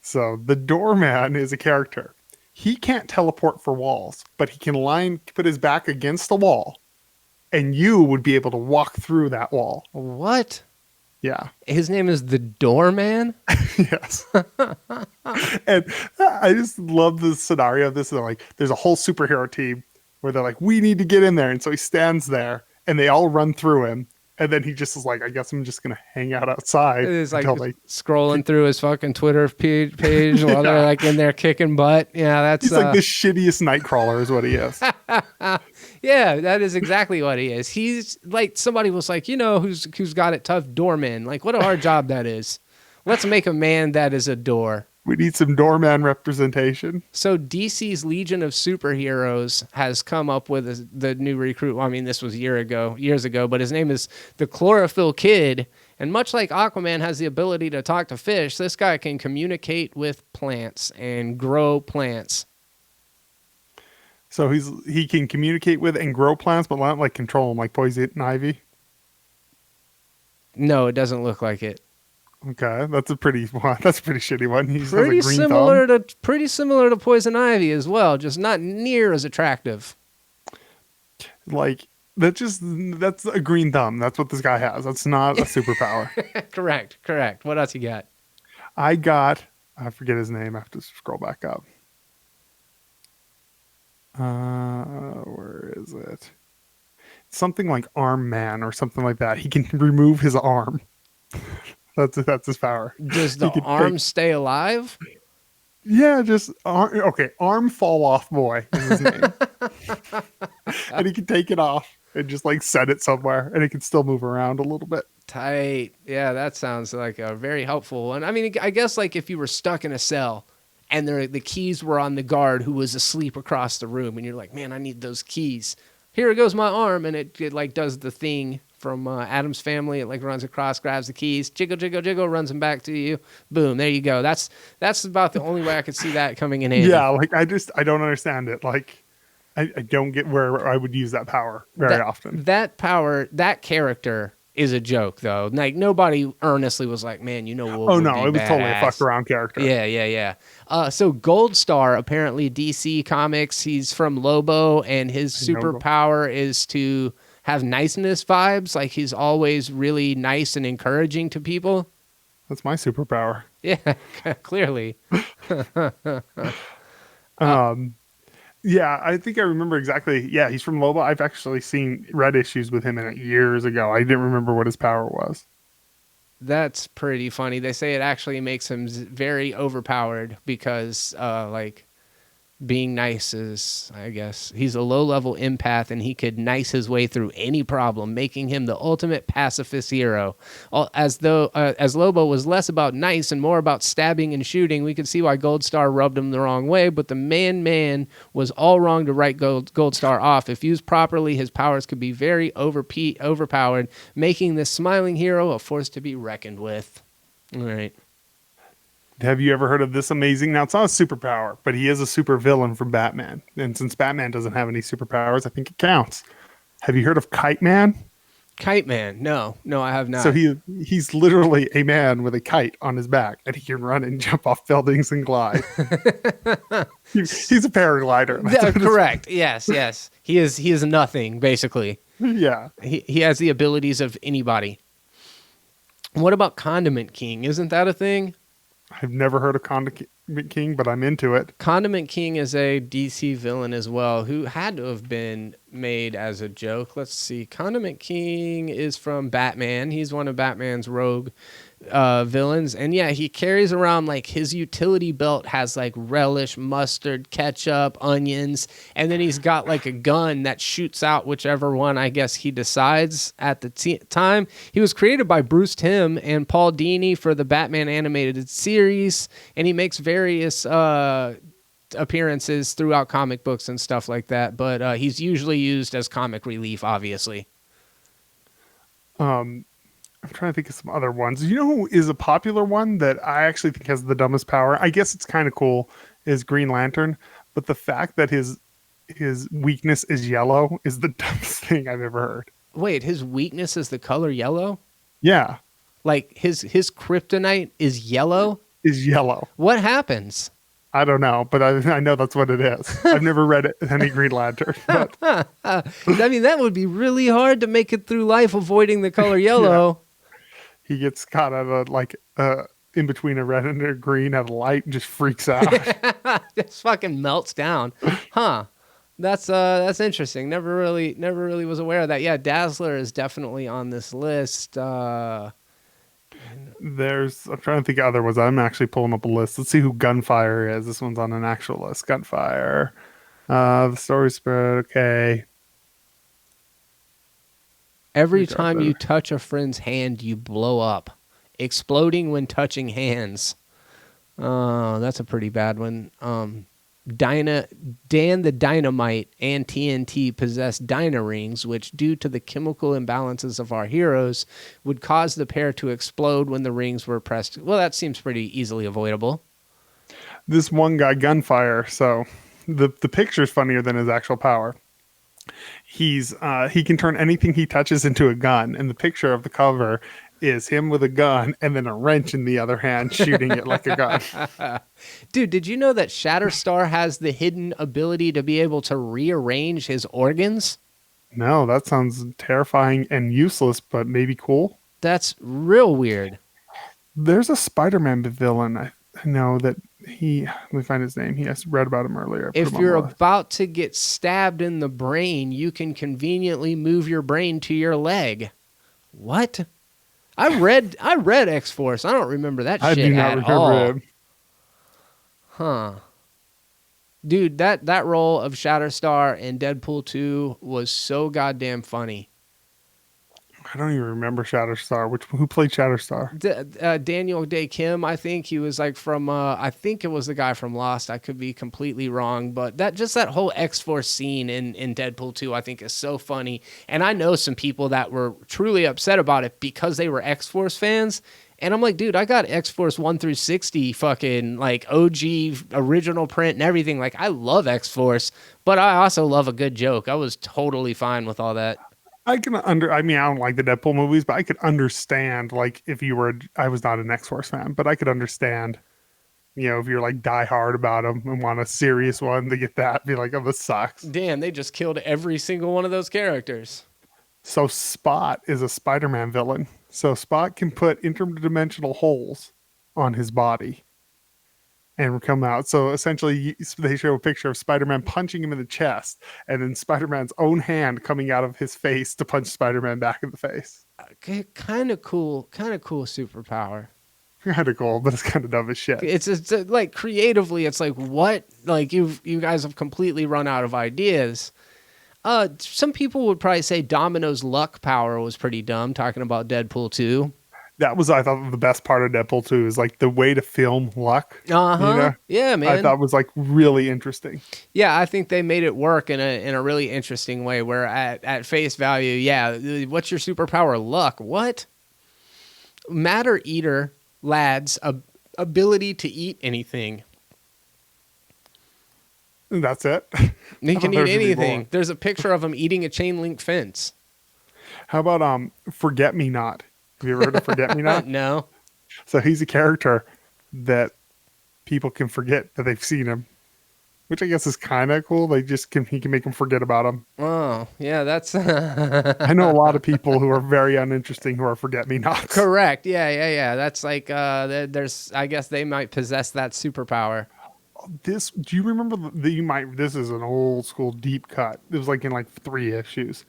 So the Doorman is a character. He can't teleport for walls, but he can put his back against the wall, and you would be able to walk through that wall. What? Yeah. His name is the Doorman? Yes. And I just love the scenario of this. They're like, there's a whole superhero team where they're like, we need to get in there. And so he stands there, and they all run through him. And then he just is like, I guess I'm just going to hang out outside. It's like scrolling through his fucking Twitter page while they're like in there kicking butt. Yeah, that's... He's like the shittiest Nightcrawler is what he is. Yeah, that is exactly what he is. He's like, somebody was like, you know, who's got it tough? Doorman. Like, what a hard job that is. Let's make a man that is a door. We need some doorman representation. So DC's Legion of Superheroes has come up with the new recruit. Well, I mean, this was years ago, but his name is the Chlorophyll Kid. And much like Aquaman has the ability to talk to fish, this guy can communicate with plants and grow plants. So he can communicate with and grow plants, but not like control them, like poison ivy. No, it doesn't look like it. Okay, that's a pretty shitty one. He Pretty similar to poison ivy as well, just not near as attractive. Like that's a green thumb. That's what this guy has. That's not a superpower. Correct. What else you got? I forget his name. I have to scroll back up. Where is it? Something like Arm Man or something like that. He can remove his arm. That's his power. Does the arm stay alive? Yeah, just arm fall off boy is his name. And he can take it off and just like set it somewhere, and it can still move around a little bit. Tight. Yeah, that sounds like a very helpful one. I mean, I guess like if you were stuck in a cell and the keys were on the guard who was asleep across the room, and you're like, man, I need those keys. Here goes my arm, and it like does the thing from Addams Family. It like runs across, grabs the keys, jiggle, jiggle, jiggle, runs them back to you. Boom, there you go. That's about the only way I could see that coming in handy. Yeah, like I don't understand it. Like I don't get where I would use that power very often. That power, that character is a joke though. Like nobody earnestly was like, man, you know what? Oh no, it was totally a fuck around character. Yeah. So Gold Star, apparently DC Comics, he's from Lobo, and his superpower is to have niceness vibes. Like he's always really nice and encouraging to people. That's my superpower. Yeah, clearly. Yeah, I think I remember exactly. Yeah, he's from Lobo. I've actually read issues with him in it years ago. I didn't remember what his power was. That's pretty funny. They say it actually makes him very overpowered because, like, being nice is, I guess, he's a low-level empath and he could nice his way through any problem, making him the ultimate pacifist hero. As Lobo was less about nice and more about stabbing and shooting, we could see why Gold Star rubbed him the wrong way, but the man was all wrong to write Gold Star off. If used properly, his powers could be very overpowered, making this smiling hero a force to be reckoned with. All right. Have you ever heard of this amazing? Now, it's not a superpower, but he is a super villain from Batman. And since Batman doesn't have any superpowers, I think it counts. Have you heard of Kite Man? Kite Man? No, I have not. So he's literally a man with a kite on his back, and he can run and jump off buildings and glide. He's a paraglider. Yeah, correct. Yes. He is nothing, basically. Yeah. He has the abilities of anybody. What about Condiment King? Isn't that a thing? I've never heard of Condiment King, but I'm into it. Condiment King is a DC villain as well, who had to have been made as a joke. Let's see. Condiment King is from Batman. He's one of Batman's rogue villains. And yeah, he carries around, like, his utility belt has like relish, mustard, ketchup, onions, and then he's got like a gun that shoots out whichever one I guess he decides at the time. He was created by Bruce Timm and Paul Dini for the Batman animated series, and he makes various appearances throughout comic books and stuff like that, but he's usually used as comic relief, obviously. I'm trying to think of some other ones. You know who is a popular one that I actually think has the dumbest power? I guess it's kind of cool, is Green Lantern, but the fact that his weakness is yellow is the dumbest thing I've ever heard. Wait, his weakness is the color yellow? Yeah. Like his kryptonite is yellow? Is yellow. What happens? I don't know, but I know that's what it is. I've never read any Green Lantern. But. I mean, that would be really hard to make it through life avoiding the color yellow. Yeah. He gets caught at in between a red and a green at a light and just freaks out. Just fucking melts down. Huh. That's interesting. Never really was aware of that. Yeah, Dazzler is definitely on this list. I'm trying to think of other ones. I'm actually pulling up a list. Let's see who Gunfire is. This one's on an actual list. Gunfire. The story spread. Okay. Every time you touch a friend's hand, you blow up. Exploding when touching hands. Oh, that's a pretty bad one. Dan the Dynamite and TNT possess Dyna Rings, which, due to the chemical imbalances of our heroes, would cause the pair to explode when the rings were pressed. Well, that seems pretty easily avoidable. This one guy, Gunfire, so the picture's funnier than his actual power. He can turn anything he touches into a gun, and the picture of the cover is him with a gun and then a wrench in the other hand shooting it like a gun. Dude, did you know that Shatterstar has the hidden ability to be able to rearrange his organs? No, that sounds terrifying and useless, but maybe cool. That's real weird. There's a Spider-Man villain. I know that let me find his name. I read about him earlier. If you're about to get stabbed in the brain, you can conveniently move your brain to your leg. What? I read X-Force. I don't remember that shit do not at remember all. him. Huh. Dude, that role of Shatterstar in Deadpool 2 was so goddamn funny. I don't even remember Shatterstar. Who played Shatterstar? Daniel Day Kim, I think. He was like from, I think it was the guy from Lost. I could be completely wrong. But that whole X-Force scene in Deadpool 2, I think is so funny. And I know some people that were truly upset about it because they were X-Force fans. And I'm like, dude, I got X-Force 1 through 60 fucking like OG original print and everything. Like, I love X-Force, but I also love a good joke. I was totally fine with all that. I don't like the Deadpool movies, but I could understand, like, I was not an X-Force fan, but I could understand, if you're like die hard about them and want a serious one to get that, be like, oh, this sucks. Damn, they just killed every single one of those characters. So Spot is a Spider-Man villain. So Spot can put interdimensional holes on his body and come out. So essentially, they show a picture of Spider-Man punching him in the chest, and then Spider-Man's own hand coming out of his face to punch Spider-Man back in the face. Kind of cool superpower. Kind of cool, but it's kind of dumb as shit. It's like creatively, it's like, what? Like you guys have completely run out of ideas. Some people would probably say Domino's luck power was pretty dumb, talking about Deadpool 2. That was, I thought, the best part of Deadpool 2 is like the way to film luck. Uh-huh. You know? Yeah, man. I thought was like really interesting. Yeah, I think they made it work in a really interesting way where at face value, yeah, what's your superpower? Luck. What? Matter eater lad's ability to eat anything. That's it. He can eat anything. There's a picture of him eating a chain link fence. How about Forget Me Not? Have you ever heard of Forget Me Not? No. So he's a character that people can forget that they've seen him, which I guess is kind of cool. He can make them forget about him. Oh, yeah, that's I know a lot of people who are very uninteresting who are Forget Me Nots. correct. Yeah. That's like there's, I guess they might possess that superpower. Do you remember this is an old school deep cut. It was like in like 3 issues.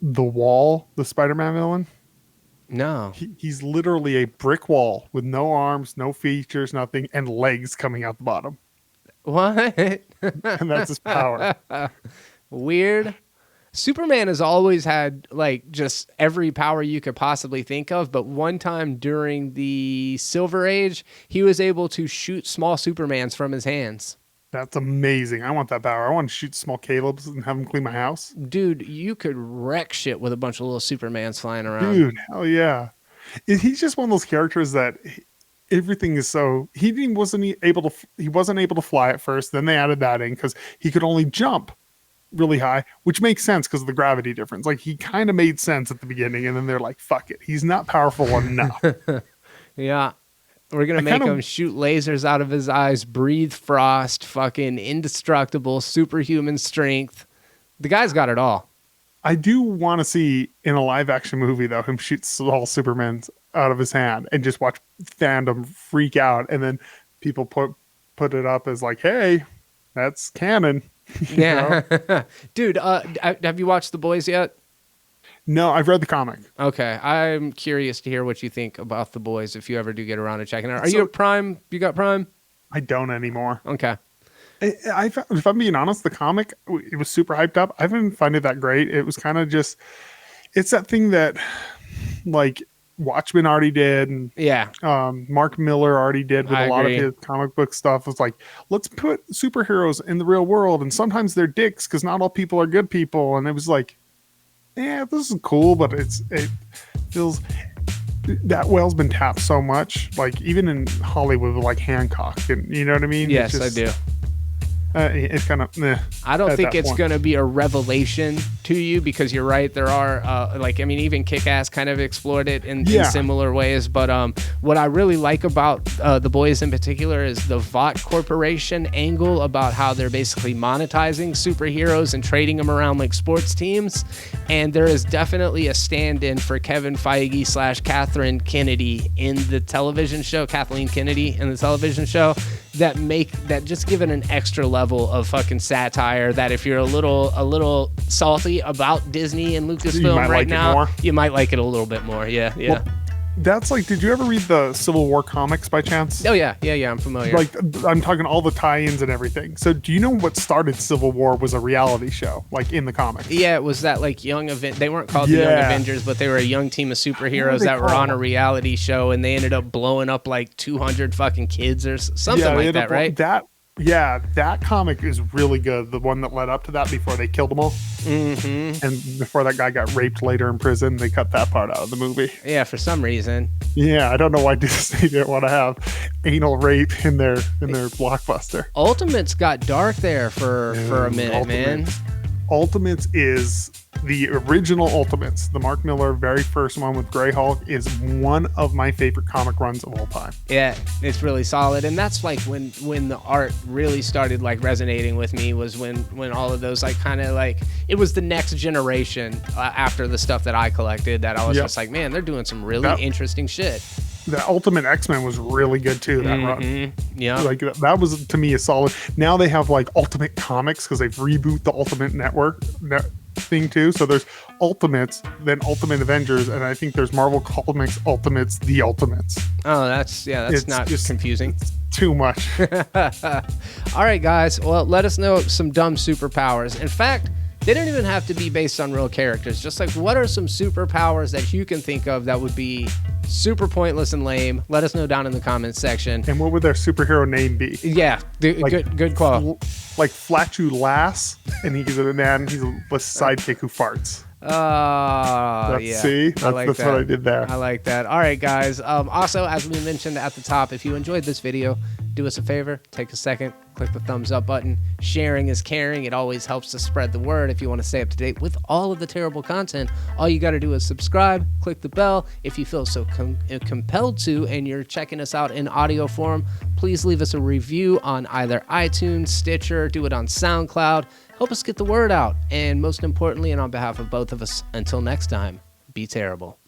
The Wall, the Spider-Man villain. No. He's literally a brick wall with no arms, no features, nothing, and legs coming out the bottom. What? And that's his power. Weird. Superman has always had like just every power you could possibly think of, but one time during the Silver Age, he was able to shoot small Supermans from his hands. That's amazing. I want that power. I want to shoot small Caleb's and have them clean my house. Dude, you could wreck shit with a bunch of little Supermans flying around. Dude, hell yeah. He's just one of those characters that everything is so... He wasn't able to fly at first. Then they added that in because he could only jump really high, which makes sense because of the gravity difference. Like, he kind of made sense at the beginning, and then they're like, fuck it. He's not powerful enough. Yeah. We're going to make him shoot lasers out of his eyes, breathe frost, fucking indestructible, superhuman strength. The guy's got it all. I do want to see in a live action movie, though, him shoot small Supermans out of his hand and just watch fandom freak out. And then people put it up as like, hey, that's canon. Yeah. Dude, have you watched The Boys yet? No, I've read the comic. Okay. I'm curious to hear what you think about The Boys if you ever do get around to checking it out. Are you at Prime? You got Prime? I don't anymore. Okay. If I'm being honest, the comic, it was super hyped up. I haven't found it that great. It was kind of just, it's that thing that like Watchmen already did. And yeah. Mark Miller already did with a lot of his comic book stuff. It's like, let's put superheroes in the real world. And sometimes they're dicks because not all people are good people. And it was like, yeah, this is cool, but it feels that well's been tapped so much, like even in Hollywood with like Hancock, and you know what I mean? Yes, I do. It's kind of I don't think it's going to be a revelation to you because you're right. There are even Kick-Ass kind of explored it in similar ways. But what I really like about The Boys in particular is the Vought Corporation angle about how they're basically monetizing superheroes and trading them around like sports teams. And there is definitely a stand-in for Kevin Feige / Kathleen Kennedy in the television show, that just give it an extra level of fucking satire that if you're a little salty about Disney and Lucasfilm right now, you might like it a little bit more. Yeah. Well, that's like, did you ever read the Civil War comics by chance? Oh yeah, I'm familiar. Like, I'm talking all the tie-ins and everything. So do you know what started Civil War was a reality show, like in the comics? Yeah, it was that like young event. They weren't called the Young Avengers, but they were a young team of superheroes that were on a reality show, and they ended up blowing up like 200 fucking kids or something like that, right? That comic is really good. The one that led up to that before they killed them all. Mm-hmm. And before that guy got raped later in prison, they cut that part out of the movie. Yeah, for some reason. Yeah, I don't know why Disney didn't want to have anal rape in their blockbuster. Ultimates got dark there for a minute, man. Ultimates is the original Ultimates, the Mark Millar very first one with Grey Hulk, is one of my favorite comic runs of all time. Yeah, it's really solid, and that's like when the art really started like resonating with me, was when all of those like kind of like, it was the next generation after the stuff that I collected, that I was just like, man, they're doing some really interesting shit. The Ultimate X-Men was really good too, that run. Yeah, like that was to me a solid. Now they have like Ultimate Comics because they've reboot the Ultimate Network thing too. So there's Ultimates, then Ultimate Avengers, and I think there's Marvel Comics Ultimates, the Ultimates. Oh, that's not just confusing. It's too much. All right, guys. Well, let us know some dumb superpowers. In fact, they don't even have to be based on real characters. Just like, what are some superpowers that you can think of that would be super pointless and lame? Let us know down in the comments section. And what would their superhero name be? Yeah, good call. Like Flatulass, and he's a man. He's a sidekick who farts. Yeah. See, that's what I did there. I like that. All right, guys. Also, as we mentioned at the top, if you enjoyed this video, do us a favor, take a second, click the thumbs up button. Sharing is caring. It always helps to spread the word. If you want to stay up to date with all of the terrible content, all you got to do is subscribe, click the bell. If you feel so compelled to, and you're checking us out in audio form, please leave us a review on either iTunes, Stitcher, do it on SoundCloud. Help us get the word out. And most importantly, and on behalf of both of us, until next time, be terrible.